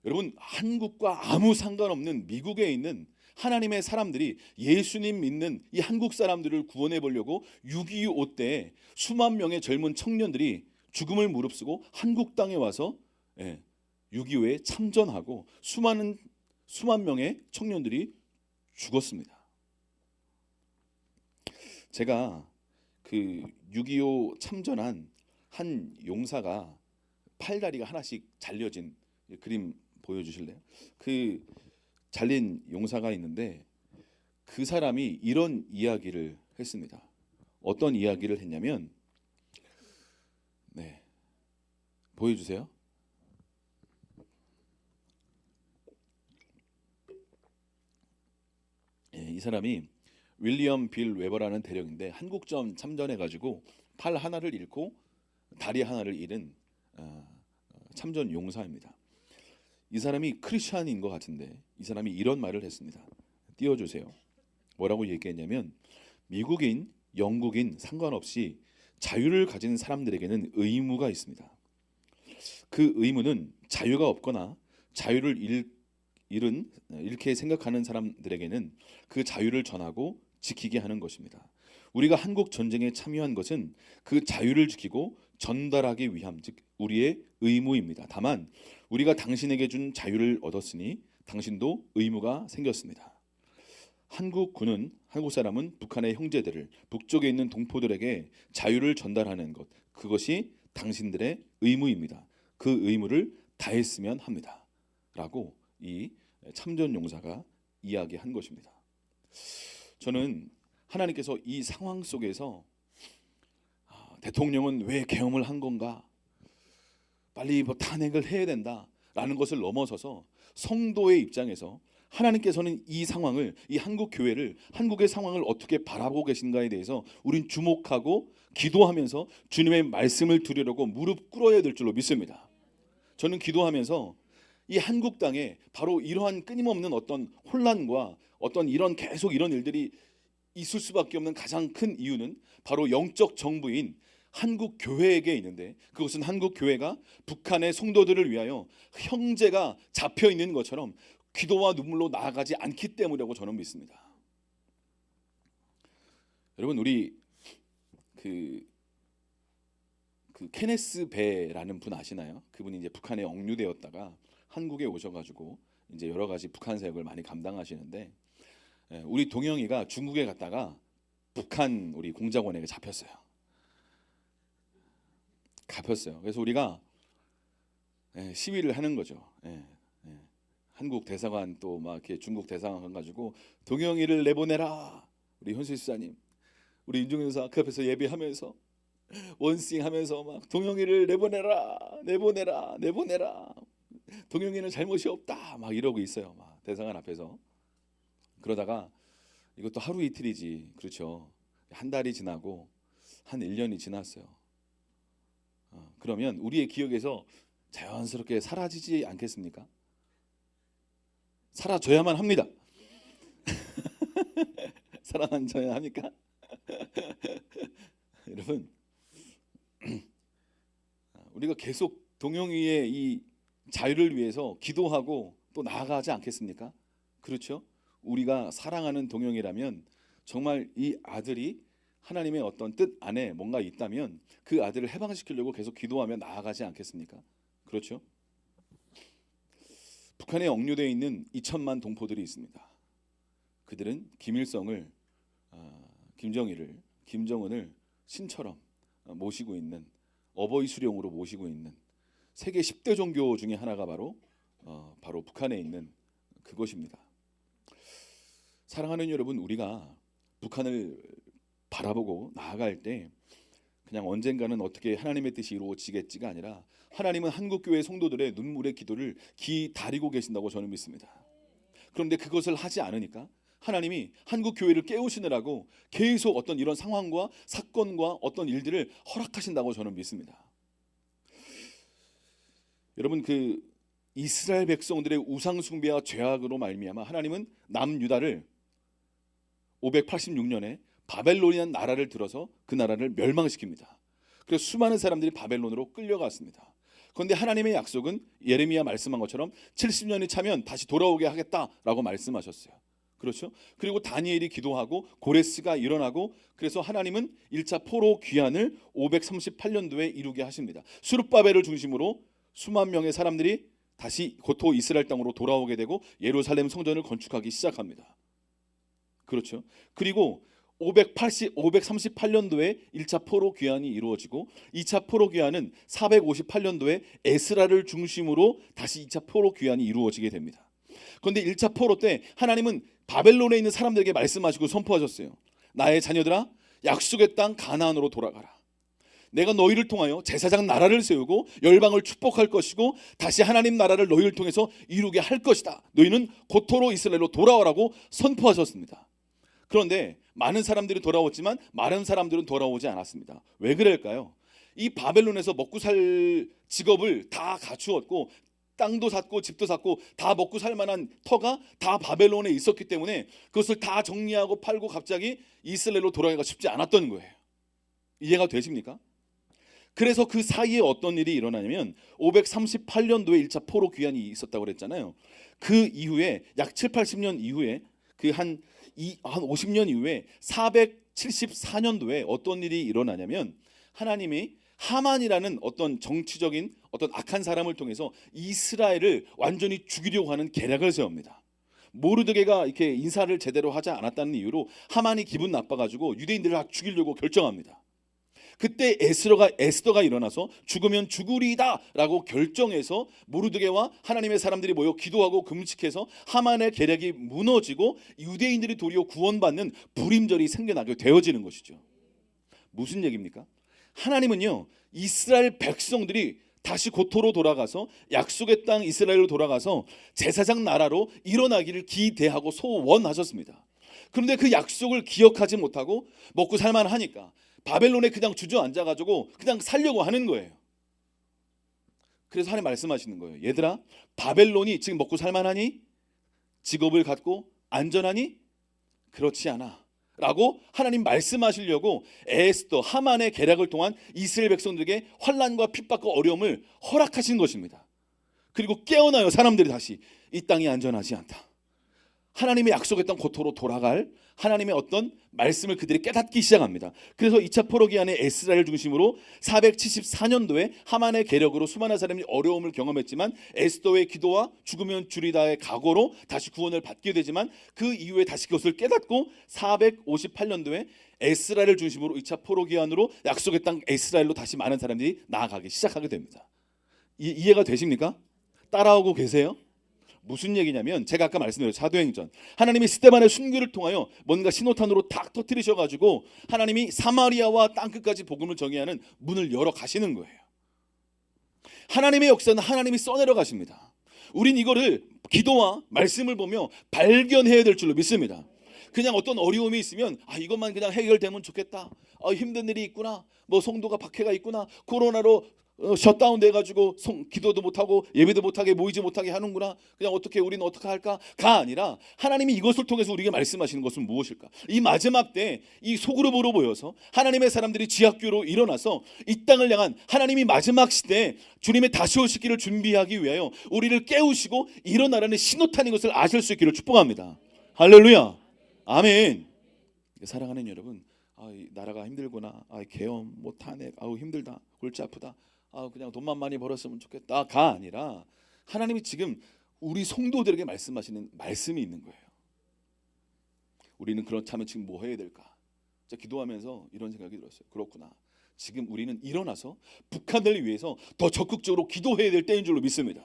여러분, 한국과 아무 상관없는 미국에 있는 하나님의 사람들이 예수님 믿는 이 한국 사람들을 구원해 보려고 6.25 때 수만 명의 젊은 청년들이 죽음을 무릅쓰고 한국 땅에 와서 6.25에 참전하고 수만 명의 청년들이 죽었습니다. 제가 그 6.25 참전한 한 용사가 팔다리가 하나씩 잘려진 그림 보여주실래요? 그 잘린 용사가 있는데 그 사람이 이런 이야기를 했습니다. 어떤 이야기를 했냐면, 네, 보여주세요. 이 사람이 윌리엄 빌 웨버라는 대령인데 한국전 참전해가지고 팔 하나를 잃고 다리 하나를 잃은 참전 용사입니다. 이 사람이 크리스찬인 것 같은데 이 사람이 이런 말을 했습니다. 띄워주세요. 뭐라고 얘기했냐면, 미국인, 영국인 상관없이 자유를 가진 사람들에게는 의무가 있습니다. 그 의무는 자유가 없거나 자유를 잃게 생각하는 사람들에게는 그 자유를 전하고 지키게 하는 것입니다. 우리가 한국 전쟁에 참여한 것은 그 자유를 지키고 전달하기 위함, 즉 우리의 의무입니다. 다만 우리가 당신에게 준 자유를 얻었으니 당신도 의무가 생겼습니다. 한국 사람은 북한의 형제들을, 북쪽에 있는 동포들에게 자유를 전달하는 것, 그것이 당신들의 의무입니다. 그 의무를 다했으면 합니다. 라고 이 참전 용사가 이야기한 것입니다. 저는 하나님께서 이 상황 속에서 대통령은 왜 계엄을 한 건가, 빨리 탄핵을 해야 된다라는 것을 넘어서서 성도의 입장에서 하나님께서는 이 상황을, 이 한국 교회를, 한국의 상황을 어떻게 바라보고 계신가에 대해서 우린 주목하고 기도하면서 주님의 말씀을 들으려고 무릎 꿇어야 될 줄로 믿습니다. 저는 기도하면서 이 한국 땅에 바로 이러한 끊임없는 어떤 혼란과 어떤 계속 이런 일들이 있을 수밖에 없는 가장 큰 이유는 바로 영적 정부인 한국 교회에게 있는데, 그것은 한국 교회가 북한의 성도들을 위하여 형제가 잡혀 있는 것처럼 기도와 눈물로 나아가지 않기 때문이라고 저는 믿습니다. 여러분, 우리 그 케네스 베라는 분 아시나요? 그분이 이제 북한에 억류되었다가 한국에 오셔가지고 이제 여러 가지 북한 사역을 많이 감당하시는데, 우리 동영이가 중국에 갔다가 북한 우리 공작원에게 잡혔어요. 그래서 우리가 시위를 하는 거죠. 한국 대사관 또 막 이렇게 중국 대사관 가지고 동영이를 내보내라. 우리 현수 집사님, 우리 윤종현 여사 그 앞에서 예배하면서 원싱하면서 막 동영이를 내보내라, 내보내라, 내보내라. 동영이는 잘못이 없다. 막 이러고 있어요. 막 대사관 앞에서. 그러다가 이것도 하루 이틀이지, 그렇죠? 한 달이 지나고 한 1년이 지났어요. 그러면 우리의 기억에서 자연스럽게 사라지지 않겠습니까? 사라져야만 합니다. 사라져야 합니까? 여러분, 우리가 계속 동영이의 이 자유를 위해서 기도하고 또 나아가지 않겠습니까? 그렇죠? 우리가 사랑하는 동영이라면 정말 이 아들이 하나님의 어떤 뜻 안에 뭔가 있다면 그 아들을 해방시키려고 계속 기도하며 나아가지 않겠습니까? 그렇죠? 북한에 억류되어 있는 2천만 동포들이 있습니다. 그들은 김일성을, 김정일을, 김정은을 신처럼 모시고 있는, 어버이 수령으로 모시고 있는 세계 10대 종교 중에 하나가 바로 북한에 있는 그것입니다. 사랑하는 여러분, 우리가 북한을 바라보고 나아갈 때 그냥 언젠가는 어떻게 하나님의 뜻이 이루어지겠지가 아니라 하나님은 한국교회 성도들의 눈물의 기도를 기다리고 계신다고 저는 믿습니다. 그런데 그것을 하지 않으니까 하나님이 한국교회를 깨우시느라고 계속 어떤 이런 상황과 사건과 어떤 일들을 허락하신다고 저는 믿습니다. 여러분, 그 이스라엘 백성들의 우상 숭배와 죄악으로 말미암아 하나님은 남유다를 586년에 바벨론이라는 나라를 들어서 그 나라를 멸망시킵니다. 그래서 수많은 사람들이 바벨론으로 끌려갔습니다. 그런데 하나님의 약속은 예레미야 말씀한 것처럼 70년이 차면 다시 돌아오게 하겠다라고 말씀하셨어요. 그렇죠? 그리고 다니엘이 기도하고 고레스가 일어나고, 그래서 하나님은 1차 포로 귀환을 538년도에 이루게 하십니다. 수룹바벨을 중심으로 수만 명의 사람들이 다시 고토 이스라엘 땅으로 돌아오게 되고 예루살렘 성전을 건축하기 시작합니다. 그렇죠? 그리고 538년도에 1차 포로 귀환이 이루어지고 2차 포로 귀환은 458년도에 에스라를 중심으로 다시 2차 포로 귀환이 이루어지게 됩니다. 그런데 1차 포로 때 하나님은 바벨론에 있는 사람들에게 말씀하시고 선포하셨어요. 나의 자녀들아, 약속의 땅 가나안으로 돌아가라. 내가 너희를 통하여 제사장 나라를 세우고 열방을 축복할 것이고 다시 하나님 나라를 너희를 통해서 이루게 할 것이다. 너희는 고토로 이스라엘로 돌아오라고 선포하셨습니다. 그런데 많은 사람들이 돌아왔지만 많은 사람들은 돌아오지 않았습니다. 왜 그럴까요? 이 바벨론에서 먹고 살 직업을 다 갖추었고 땅도 샀고 집도 샀고 다 먹고 살 만한 터가 다 바벨론에 있었기 때문에 그것을 다 정리하고 팔고 갑자기 이스라엘로 돌아가기가 쉽지 않았던 거예요. 이해가 되십니까? 그래서 그 사이에 어떤 일이 일어나냐면 538년도에 1차 포로 귀환이 있었다고 그랬잖아요. 그 이후에 약 7, 80년 이후에 그 한 50년 이후에 474년도에 어떤 일이 일어나냐면 하나님이 하만이라는 어떤 정치적인 어떤 악한 사람을 통해서 이스라엘을 완전히 죽이려고 하는 계략을 세웁니다. 모르드게가 이렇게 인사를 제대로 하지 않았다는 이유로 하만이 기분 나빠가지고 유대인들을 다 죽이려고 결정합니다. 그때 에스더가 일어나서 죽으면 죽으리다라고 결정해서 모르드게와 하나님의 사람들이 모여 기도하고 금식해서 하만의 계략이 무너지고 유대인들이 도리어 구원받는 불임절이 생겨나게 되어지는 것이죠. 무슨 얘기입니까? 하나님은요, 이스라엘 백성들이 다시 고토로 돌아가서 약속의 땅 이스라엘로 돌아가서 제사장 나라로 일어나기를 기대하고 소원하셨습니다. 그런데 그 약속을 기억하지 못하고 먹고 살만하니까 바벨론에 그냥 주저앉아가지고 그냥 살려고 하는 거예요. 그래서 하나님 말씀하시는 거예요. 얘들아, 바벨론이 지금 먹고 살만하니? 직업을 갖고 안전하니? 그렇지 않아 라고 하나님 말씀하시려고 에스더, 하만의 계략을 통한 이스라엘 백성들에게 환난과 핍박과 어려움을 허락하신 것입니다. 그리고 깨어나요. 사람들이 다시 이 땅이 안전하지 않다. 하나님의 약속했던 고토로 돌아갈 하나님의 어떤 말씀을 그들이 깨닫기 시작합니다. 그래서 2차 포로 기한에 에스라엘 중심으로 474년도에 하만의 계략으로 수많은 사람이 어려움을 경험했지만 에스더의 기도와 죽으면 주리다의 각오로 다시 구원을 받게 되지만 그 이후에 다시 그것을 깨닫고 458년도에 에스라엘을 중심으로 2차 포로 기한으로 약속의 땅 에스라엘로 다시 많은 사람들이 나아가기 시작하게 됩니다. 이해가 되십니까? 따라오고 계세요? 무슨 얘기냐면 제가 아까 말씀드린 사도행전, 하나님이 스데반의 순교를 통하여 뭔가 신호탄으로 탁 터뜨리셔가지고 하나님이 사마리아와 땅끝까지 복음을 전개하는 문을 열어 가시는 거예요. 하나님의 역사는 하나님이 써내려 가십니다. 우린 이거를 기도와 말씀을 보며 발견해야 될 줄로 믿습니다. 그냥 어떤 어려움이 있으면 이것만 그냥 해결되면 좋겠다. 힘든 일이 있구나. 뭐 성도가 박해가 있구나. 코로나로 셧다운 돼가지고 기도도 못하고 예배도 못하게 모이지 못하게 하는구나. 그냥 우리는 어떻게 할까가 아니라 하나님이 이것을 통해서 우리에게 말씀하시는 것은 무엇일까? 이 마지막 때 이 소그룹으로 모여서 하나님의 사람들이 지하교로 일어나서 이 땅을 향한 하나님이 마지막 시대에 주님의 다시 오실 길을 준비하기 위하여 우리를 깨우시고 일어나라는 신호탄인 것을 아실 수 있기를 축복합니다. 할렐루야. 아멘. 사랑하는 여러분, 이 나라가 힘들구나. 계엄, 탄핵, 힘들다, 골치 아프다. 그냥 돈만 많이 벌었으면 좋겠다가 아니라 하나님이 지금 우리 성도들에게 말씀하시는 말씀이 있는 거예요. 우리는 그렇다면 지금 뭐 해야 될까? 제가 기도하면서 이런 생각이 들었어요. 그렇구나. 지금 우리는 일어나서 북한을 위해서 더 적극적으로 기도해야 될 때인 줄로 믿습니다.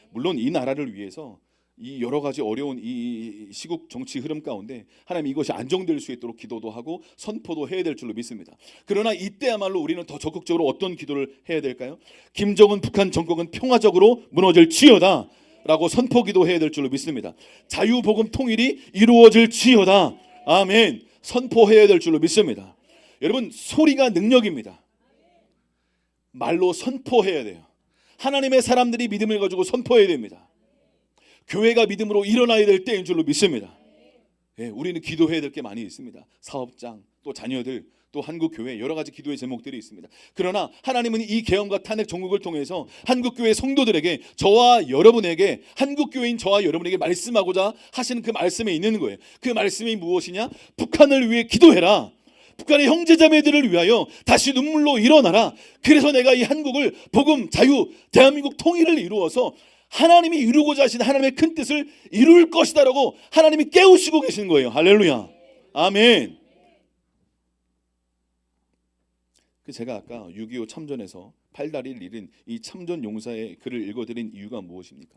물론 이 나라를 위해서 이 여러 가지 어려운 이 시국 정치 흐름 가운데 하나님 이것이 안정될 수 있도록 기도도 하고 선포도 해야 될 줄로 믿습니다. 그러나 이때야말로 우리는 더 적극적으로 어떤 기도를 해야 될까요? 김정은 북한 정권은 평화적으로 무너질지어다 라고 선포기도 해야 될 줄로 믿습니다. 자유복음 통일이 이루어질지어다. 아멘. 선포해야 될 줄로 믿습니다. 여러분, 소리가 능력입니다. 말로 선포해야 돼요. 하나님의 사람들이 믿음을 가지고 선포해야 됩니다. 교회가 믿음으로 일어나야 될 때인 줄로 믿습니다. 우리는 기도해야 될 게 많이 있습니다. 사업장, 또 자녀들, 또 한국교회 여러 가지 기도의 제목들이 있습니다. 그러나 하나님은 이 계엄과 탄핵 정국을 통해서 한국교회 성도들에게, 저와 여러분에게, 한국교회인 저와 여러분에게 말씀하고자 하시는 그 말씀에 있는 거예요. 그 말씀이 무엇이냐? 북한을 위해 기도해라. 북한의 형제자매들을 위하여 다시 눈물로 일어나라. 그래서 내가 이 한국을 복음, 자유, 대한민국 통일을 이루어서 하나님이 이루고자 하신 하나님의 큰 뜻을 이룰 것이다라고 하나님이 깨우시고 계신 거예요. 할렐루야. 아멘. 제가 아까 6.25 참전에서 팔다리를 잃은 이 참전 용사의 글을 읽어드린 이유가 무엇입니까?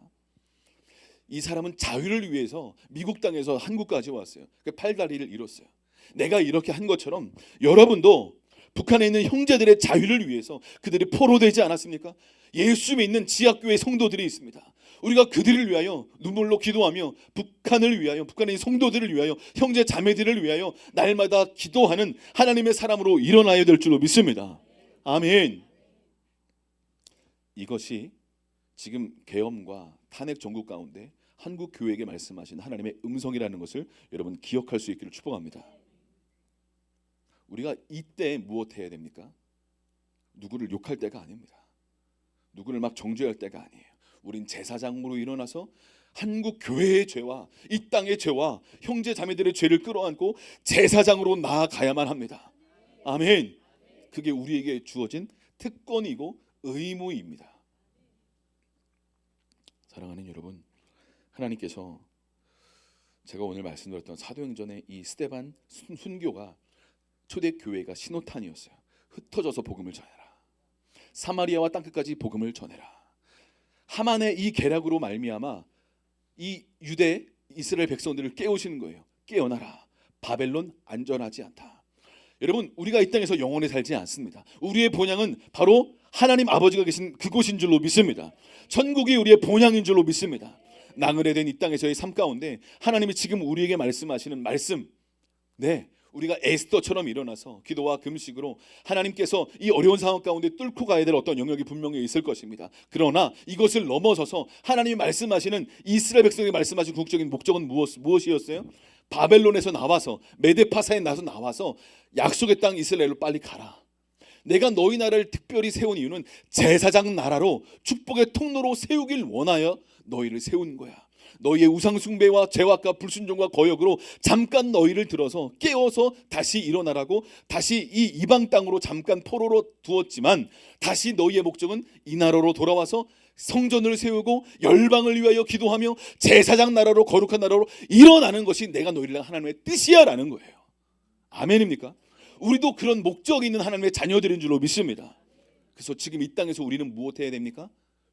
이 사람은 자유를 위해서 미국 땅에서 한국까지 왔어요. 팔다리를 잃었어요. 내가 이렇게 한 것처럼 여러분도 북한에 있는 형제들의 자유를 위해서 그들이 포로되지 않았습니까? 예수 믿는 지하교회 성도들이 있습니다. 우리가 그들을 위하여 눈물로 기도하며 북한을 위하여, 북한에 있는 성도들을 위하여, 형제 자매들을 위하여 날마다 기도하는 하나님의 사람으로 일어나야 될 줄로 믿습니다. 아멘. 이것이 지금 계엄과 탄핵 정국 가운데 한국 교회에게 말씀하신 하나님의 음성이라는 것을 여러분 기억할 수 있기를 축복합니다. 우리가 이때 무엇 해야 됩니까? 누구를 욕할 때가 아닙니다. 누구를 막 정죄할 때가 아니에요. 우린 제사장으로 일어나서 한국 교회의 죄와 이 땅의 죄와 형제 자매들의 죄를 끌어안고 제사장으로 나아가야만 합니다. 아멘. 그게 우리에게 주어진 특권이고 의무입니다. 사랑하는 여러분, 하나님께서 제가 오늘 말씀드렸던 사도행전의 이 스데반 순교가 초대교회가 신호탄이었어요. 흩어져서 복음을 전해라. 사마리아와 땅끝까지 복음을 전해라. 하만의 이 계략으로 말미암아 이 유대 이스라엘 백성들을 깨우시는 거예요. 깨어나라. 바벨론 안전하지 않다. 여러분, 우리가 이 땅에서 영원히 살지 않습니다. 우리의 본향은 바로 하나님 아버지가 계신 그곳인 줄로 믿습니다. 천국이 우리의 본향인 줄로 믿습니다. 나그네된 이 땅에서의 삶 가운데 하나님이 지금 우리에게 말씀하시는 말씀, 우리가 에스더처럼 일어나서 기도와 금식으로 하나님께서 이 어려운 상황 가운데 뚫고 가야 될 어떤 영역이 분명히 있을 것입니다. 그러나 이것을 넘어서서 하나님이 말씀하시는 이스라엘 백성에게 말씀하신 궁극적인 목적은 무엇이었어요? 바벨론에서 나와서, 메데파사에 나와서 약속의 땅 이스라엘로 빨리 가라. 내가 너희 나라를 특별히 세운 이유는 제사장 나라로 축복의 통로로 세우길 원하여 너희를 세운 거야. 너희의 우상숭배와 죄악과 불순종과 거역으로 잠깐 너희를 들어서 깨워서 다시 일어나라고 다시 이 이방 땅으로 잠깐 포로로 두었지만 다시 너희의 목적은 이 나라로 돌아와서 성전을 세우고 열방을 위하여 기도하며 제사장 나라로, 거룩한 나라로 일어나는 것이 내가 너희를 하나님의 뜻이야라는 거예요. 아멘입니까? 우리도 그런 목적이 있는 하나님의 자녀들인 줄로 믿습니다. 그래서 지금 이 땅에서 우리는 무엇 해야 됩니까?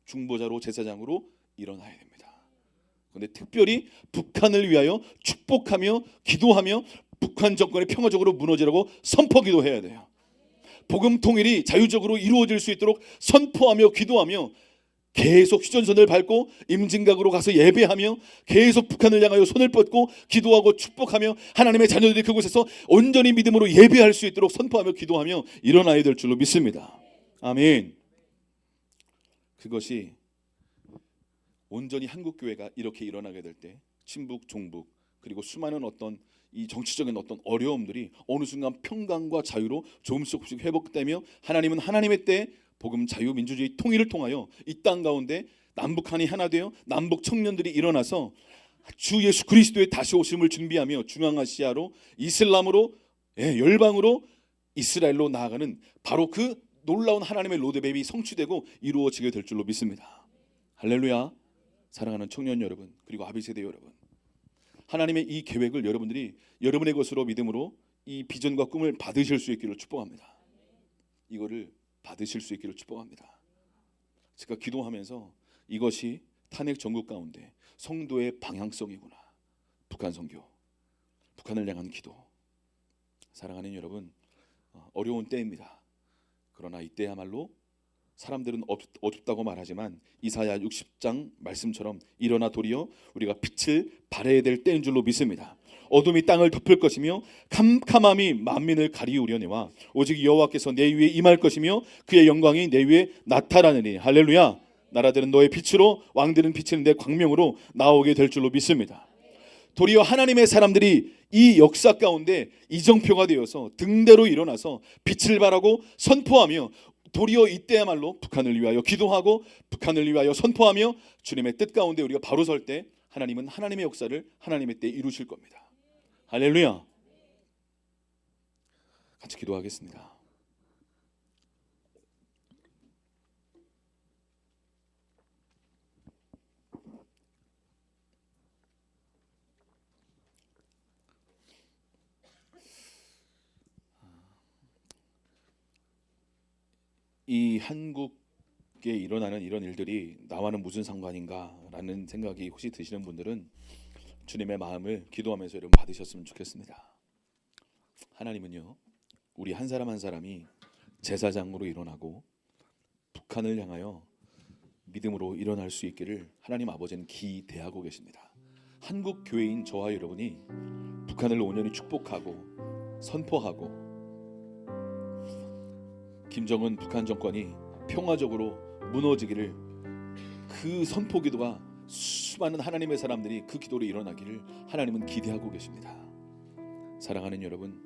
중보자로 제사장으로 일어나야 됩니다. 그런데 특별히 북한을 위하여 축복하며 기도하며 북한 정권이 평화적으로 무너지라고 선포 기도해야 돼요. 복음 통일이 자유적으로 이루어질 수 있도록 선포하며 기도하며 계속 휴전선을 밟고 임진각으로 가서 예배하며 계속 북한을 향하여 손을 뻗고 기도하고 축복하며 하나님의 자녀들이 그곳에서 온전히 믿음으로 예배할 수 있도록 선포하며 기도하며 일어나야 될 줄로 믿습니다. 아멘. 그것이 온전히 한국교회가 이렇게 일어나게 될 때 친북, 종북 그리고 수많은 어떤 이 정치적인 어떤 어려움들이 어느 순간 평강과 자유로 조금씩 회복되며 하나님은 하나님의 때 복음, 자유, 민주주의 통일을 통하여 이 땅 가운데 남북한이 하나 되어 남북 청년들이 일어나서 주 예수 그리스도의 다시 오심을 준비하며 중앙아시아로 이슬람으로 열방으로 이스라엘로 나아가는 바로 그 놀라운 하나님의 로드맵이 성취되고 이루어지게 될 줄로 믿습니다. 할렐루야. 사랑하는 청년 여러분 그리고 아비세대 여러분, 하나님의 이 계획을 여러분들이 여러분의 것으로 믿음으로 이 비전과 꿈을 받으실 수 있기를 축복합니다. 이거를 받으실 수 있기를 축복합니다. 제가 기도하면서 이것이 탄핵 전국 가운데 성도의 방향성이구나. 북한 선교, 북한을 향한 기도. 사랑하는 여러분, 어려운 때입니다. 그러나 이때야말로 사람들은 어둡다고 말하지만 이사야 60장 말씀처럼 일어나 도리어 우리가 빛을 발해야 될 때인 줄로 믿습니다. 어둠이 땅을 덮을 것이며 캄캄함이 만민을 가리우려니와 오직 여호와께서 내 위에 임할 것이며 그의 영광이 내 위에 나타나느니. 할렐루야. 나라들은 너의 빛으로 왕들은 비치는 내 광명으로 나오게 될 줄로 믿습니다. 도리어 하나님의 사람들이 이 역사 가운데 이정표가 되어서 등대로 일어나서 빛을 발하고 선포하며 도리어 이때야말로 북한을 위하여 기도하고 북한을 위하여 선포하며 주님의 뜻 가운데 우리가 바로 설 때 하나님은 하나님의 역사를 하나님의 때에 이루실 겁니다. 할렐루야. 같이 기도하겠습니다. 이 한국에 일어나는 이런 일들이 나와는 무슨 상관인가라는 생각이 혹시 드시는 분들은 주님의 마음을 기도하면서 여러분 받으셨으면 좋겠습니다. 하나님은요, 우리 한 사람 한 사람이 제사장으로 일어나고 북한을 향하여 믿음으로 일어날 수 있기를 하나님 아버지는 기대하고 계십니다. 한국 교회인 저와 여러분이 북한을 온전히 축복하고 선포하고 김정은 북한 정권이 평화적으로 무너지기를 그 선포 기도가 수많은 하나님의 사람들이 그 기도로 일어나기를 하나님은 기대하고 계십니다. 사랑하는 여러분,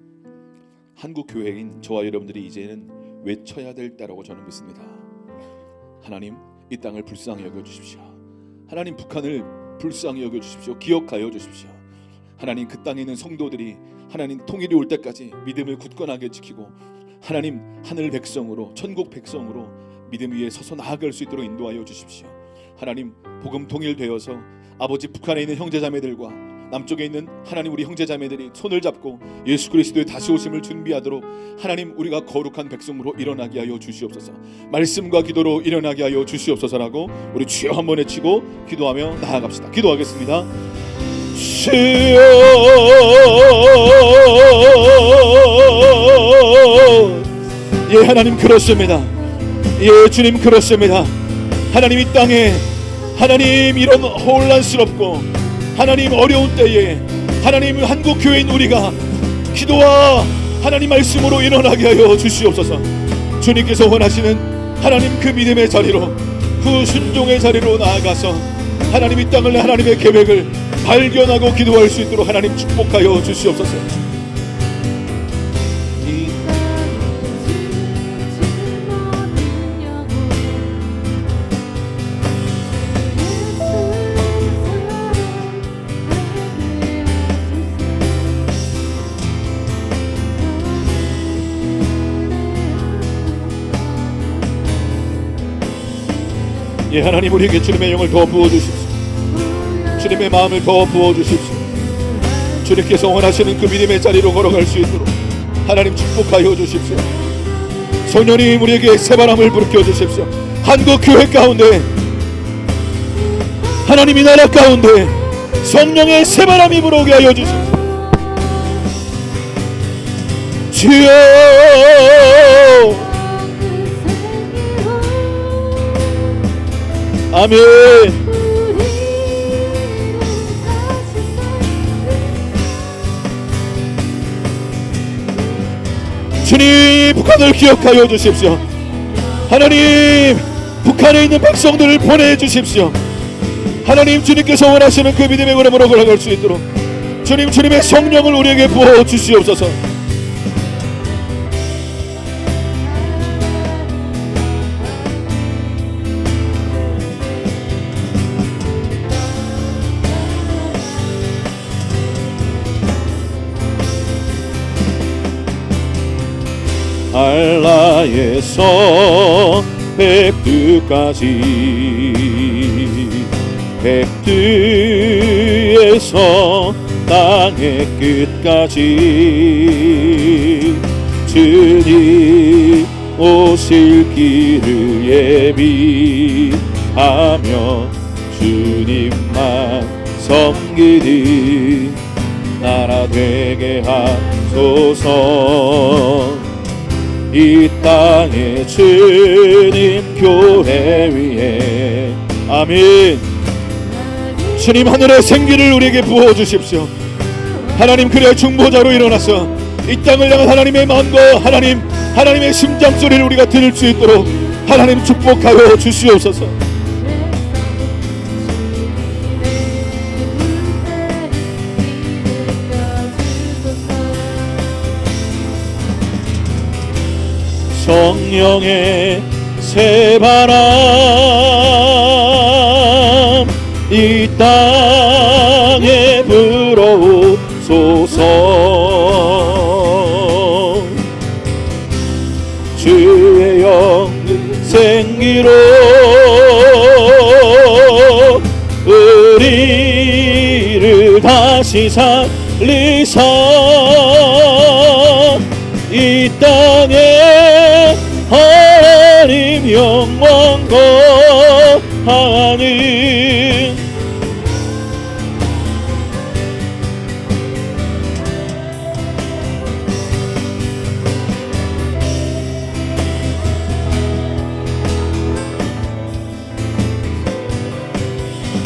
한국 교회인 저와 여러분들이 이제는 외쳐야 될 때라고 저는 믿습니다. 하나님, 이 땅을 불쌍히 여겨주십시오. 하나님, 북한을 불쌍히 여겨주십시오. 기억하여 주십시오. 하나님, 그 땅에 있는 성도들이 하나님 통일이 올 때까지 믿음을 굳건하게 지키고 하나님 하늘 백성으로 천국 백성으로 믿음 위에 서서 나아갈 수 있도록 인도하여 주십시오. 하나님, 복음 통일되어서 아버지 북한에 있는 형제자매들과 남쪽에 있는 하나님 우리 형제자매들이 손을 잡고 예수 그리스도의 다시 오심을 준비하도록 하나님 우리가 거룩한 백성으로 일어나게 하여 주시옵소서. 말씀과 기도로 일어나게 하여 주시옵소서라고 우리 주여 한번 외치고 기도하며 나아갑시다. 기도하겠습니다. 주여, 예 하나님 그렇습니다. 예 주님 그렇습니다. 하나님 이 땅에 하나님 이런 혼란스럽고 하나님 어려운 때에 하나님 한국 교회인 우리가 기도와 하나님 말씀으로 일어나게 하여 주시옵소서. 주님께서 원하시는 하나님 그 믿음의 자리로 그 순종의 자리로 나아가서 하나님 이 땅을 하나님의 계획을 발견하고 기도할 수 있도록 하나님 축복하여 주시옵소서. 예 하나님, 우리에게 주님의 영을 더 부어주십시오. 주님의 마음을 더 부어주십시오. 주님께서 원하시는 그 믿음의 자리로 걸어갈 수 있도록 하나님 축복하여 주십시오. 소년이 우리에게 새바람을 불켜 주십시오. 한국 교회 가운데 하나님이 나라 가운데 성령의 새바람이 불어오게 하여 주시옵소서. 주여 아멘. 주님 북한을 기억하여 주십시오. 하나님 북한에 있는 백성들을 보내주십시오. 하나님 주님께서 원하시는 그 믿음의 걸음으로 걸어갈 수 있도록 주님 주님의 성령을 우리에게 부어 주시옵소서. 알라에서 백두까지 백두에서 땅의 끝까지 주님 오실 길을 예비하며 주님만 섬기듯 나라 되게 하소서. 이 땅에 주님 교회 위에 아멘. 주님 하늘의 생기를 우리에게 부어주십시오. 하나님 그래 중보자로 일어나서 이 땅을 향한 하나님의 마음과 하나님의 심장소리를 우리가 들을 수 있도록 하나님 축복하여 주시옵소서. 성령의 새바람 이 땅에 불어오소서. 주의 영 생기로 우리를 다시 살리사 이 땅에 하나님 영광 거하는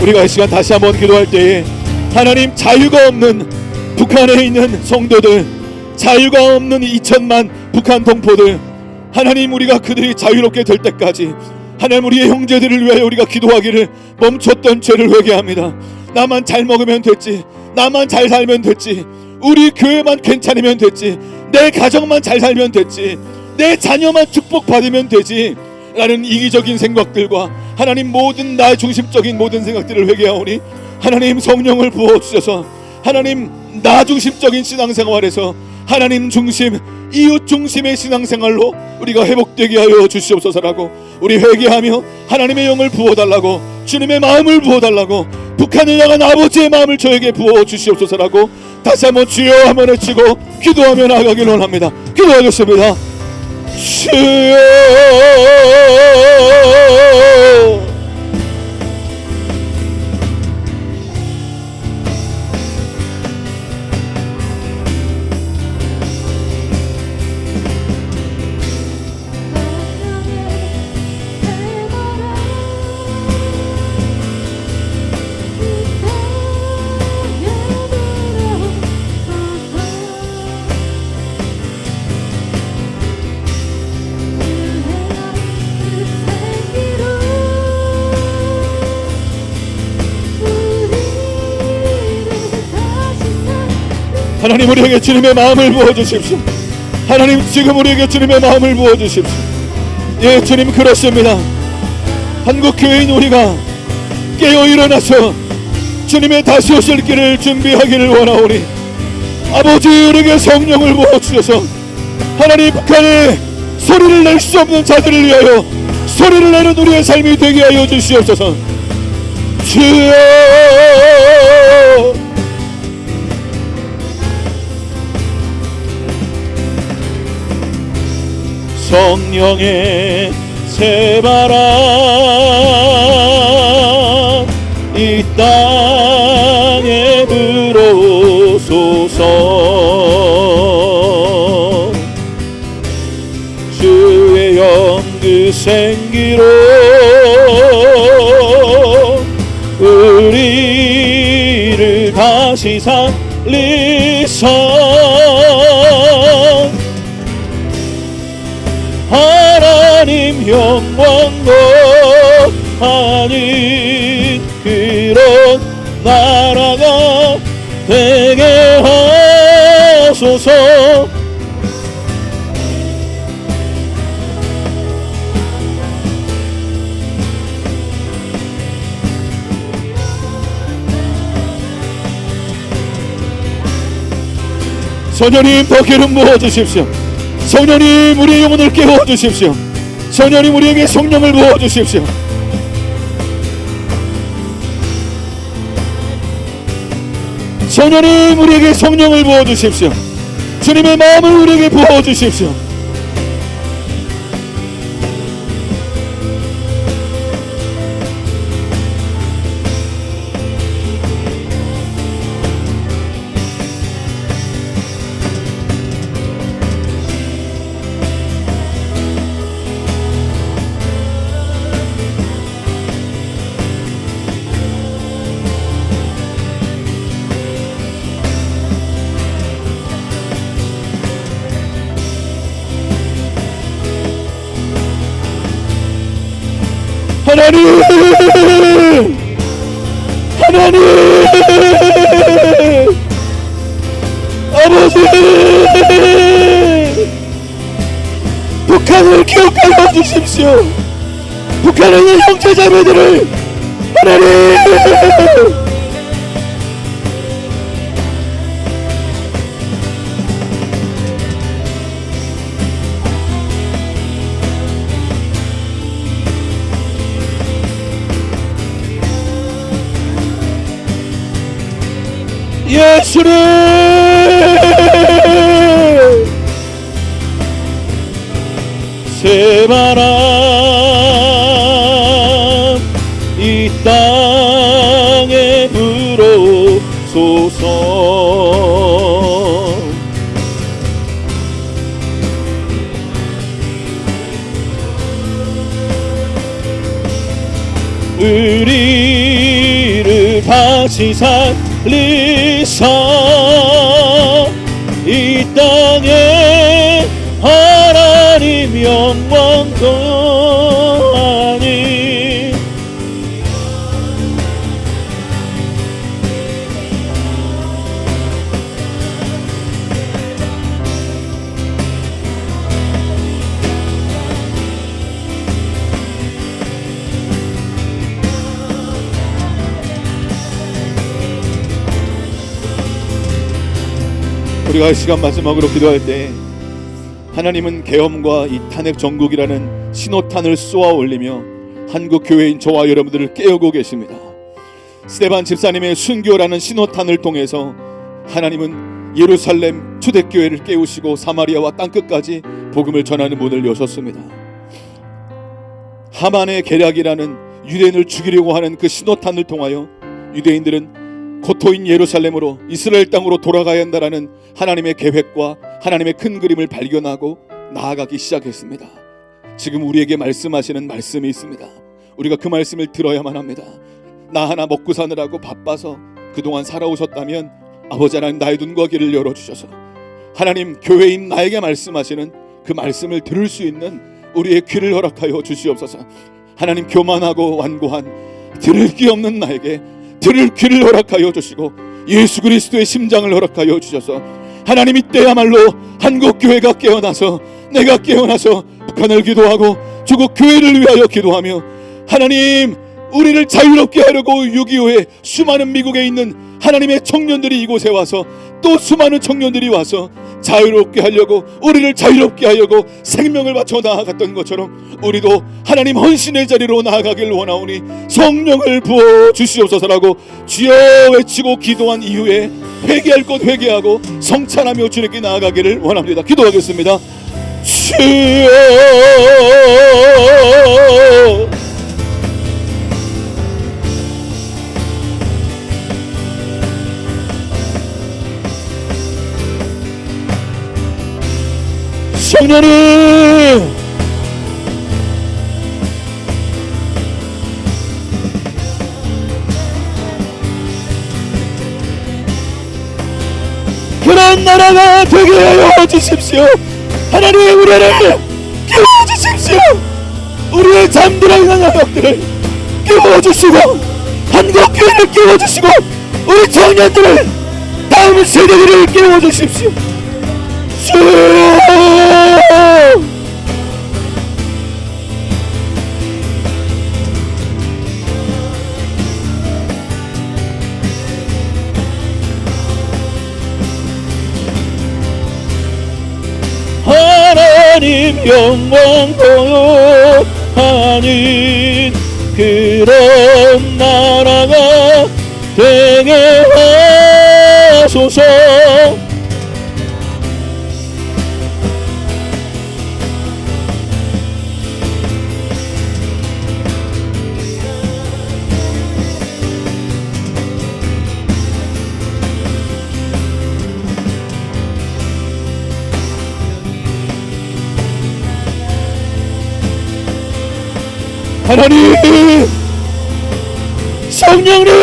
우리가 이 시간 다시 한번 기도할 때에 하나님 자유가 없는 북한에 있는 성도들, 자유가 없는 2천만 북한 동포들, 하나님 우리가 그들이 자유롭게 될 때까지 하나님 우리의 형제들을 위하여 우리가 기도하기를 멈췄던 죄를 회개합니다. 나만 잘 먹으면 됐지, 나만 잘 살면 됐지, 우리 교회만 괜찮으면 됐지, 내 가정만 잘 살면 됐지, 내 자녀만 축복받으면 되지 라는 이기적인 생각들과 하나님 모든 나 중심적인 모든 생각들을 회개하오니 하나님 성령을 부어주셔서 하나님 나 중심적인 신앙생활에서 하나님 중심, 이웃 중심의 신앙생활로 우리가 회복되게 하여 주시옵소서라고 우리 회개하며 하나님의 영을 부어달라고, 주님의 마음을 부어달라고, 북한을 향한 아버지의 마음을 저에게 부어 주시옵소서라고 다시 한번 주여 한번 외치고 기도하며 나아가길 원합니다. 기도하겠습니다. 주여 하나님 우리에게 주님의 마음을 부어주십시오. 하나님 지금 우리에게 주님의 마음을 부어주십시오. 예 주님 그렇습니다. 한국교회인 우리가 깨어 일어나서 주님의 다시 오실 길을 준비하기를 원하오니 아버지 우리에게 성령을 부어주셔서 하나님 북한에 소리를 낼 수 없는 자들을 위하여 소리를 내는 우리의 삶이 되게 하여 주시옵소서. 주여 성령의 새바람 이 이 땅에 불어소서. 주의 영그 생기로 우리를 다시 살리사 하나님 영광도 아닌 그런 나라가 되게 하소서. 성령님 더 기름 부어주십시오. 성령님 우리의 영혼을 깨워주십시오. 성령님 우리에게 성령을 부어주십시오. 성령님 우리에게 성령을 부어주십시오. 주님의 마음을 우리에게 부어주십시오. 하나님, 하나님, 아버지, 북한을 기억하여 주십시오. 북한에 있는 형제자매들을 하나님, 예수님, 새바람 이 땅에 불어소서. 우리를 다시 살리사 이 땅에 하나님 영광도 아닌 우리가 이 시간 마지막으로 기도할 때 하나님은 계엄과 이 탄핵 정국이라는 신호탄을 쏘아 올리며 한국 교회인 저와 여러분들을 깨우고 계십니다. 스데반 집사님의 순교라는 신호탄을 통해서 하나님은 예루살렘 초대교회를 깨우시고 사마리아와 땅끝까지 복음을 전하는 문을 여셨습니다. 하만의 계략이라는 유대인을 죽이려고 하는 그 신호탄을 통하여 유대인들은 고토인 예루살렘으로 이스라엘 땅으로 돌아가야 한다라는 하나님의 계획과 하나님의 큰 그림을 발견하고 나아가기 시작했습니다. 지금 우리에게 말씀하시는 말씀이 있습니다. 우리가 그 말씀을 들어야만 합니다. 나 하나 먹고 사느라고 바빠서 그동안 살아오셨다면 아버지 하나님 나의 눈과 귀를 열어주셔서 하나님 교회인 나에게 말씀하시는 그 말씀을 들을 수 있는 우리의 귀를 허락하여 주시옵소서. 하나님 교만하고 완고한 들을 귀 없는 나에게 들을 귀를 허락하여 주시고 예수 그리스도의 심장을 허락하여 주셔서 하나님 이때야말로 한국교회가 깨어나서 내가 깨어나서 북한을 기도하고 조국 교회를 위하여 기도하며 하나님 우리를 자유롭게 하려고 6.25에 수많은 미국에 있는 하나님의 청년들이 이곳에 와서 또 수많은 청년들이 와서 자유롭게 하려고 우리를 자유롭게 하려고 생명을 바쳐 나아갔던 것처럼 우리도 하나님 헌신의 자리로 나아가길 원하오니 성령을 부어 주시옵소서라고 주여 외치고 기도한 이후에 회개할 것 회개하고 성찬하며 주님께 나아가기를 원합니다. 기도하겠습니다. 주여 하나님 그런 나라가 되게 하여 주십시오. 하나님 우리를 깨워주십시오. 우리의 잠들어 있는 영역들을 깨워주시고 한국교회를 깨워주시고 우리 청년들을 다음 세대들을 깨워주십시오. 주여 하나님 영광 보여하는 그런 나라가 되게 하소서. 하나님 성령님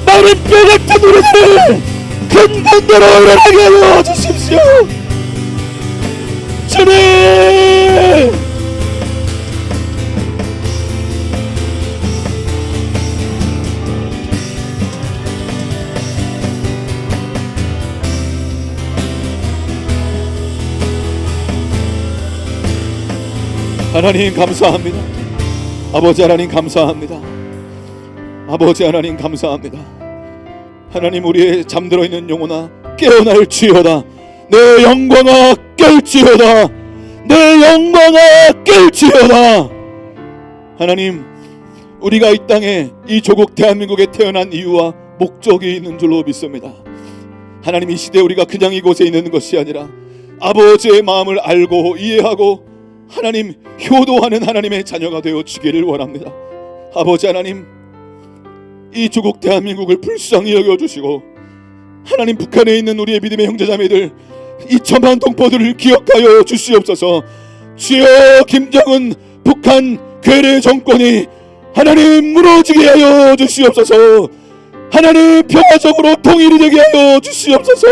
마른 뼈 같은 우리들을 큰 건대로 일어나게 하여 주십시오. 주님 하나님 감사합니다. 아버지 하나님 감사합니다. 아버지 하나님 감사합니다. 하나님 우리의 잠들어 있는 영혼아 깨어날지어다. 내 영광아 깰지어다. 내 영광아 깰지어다. 하나님 우리가 이 땅에 이 조국 대한민국에 태어난 이유와 목적이 있는 줄로 믿습니다. 하나님 이 시대에 우리가 그냥 이곳에 있는 것이 아니라 아버지의 마음을 알고 이해하고 하나님 효도하는 하나님의 자녀가 되어 주기를 원합니다. 아버지 하나님 이 조국 대한민국을 불쌍히 여겨주시고 하나님 북한에 있는 우리의 믿음의 형제자매들 2천만 동포들을 기억하여 주시옵소서. 주여 김정은 북한 괴뢰 정권이 하나님 무너지게 하여 주시옵소서. 하나님 평화적으로 통일이 되게 하여 주시옵소서.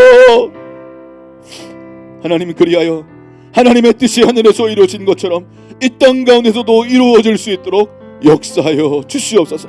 하나님 그리하여 하나님의 뜻이 하늘에서 이루어진 것처럼 이 땅 가운데서도 이루어질 수 있도록 역사하여 주시옵소서.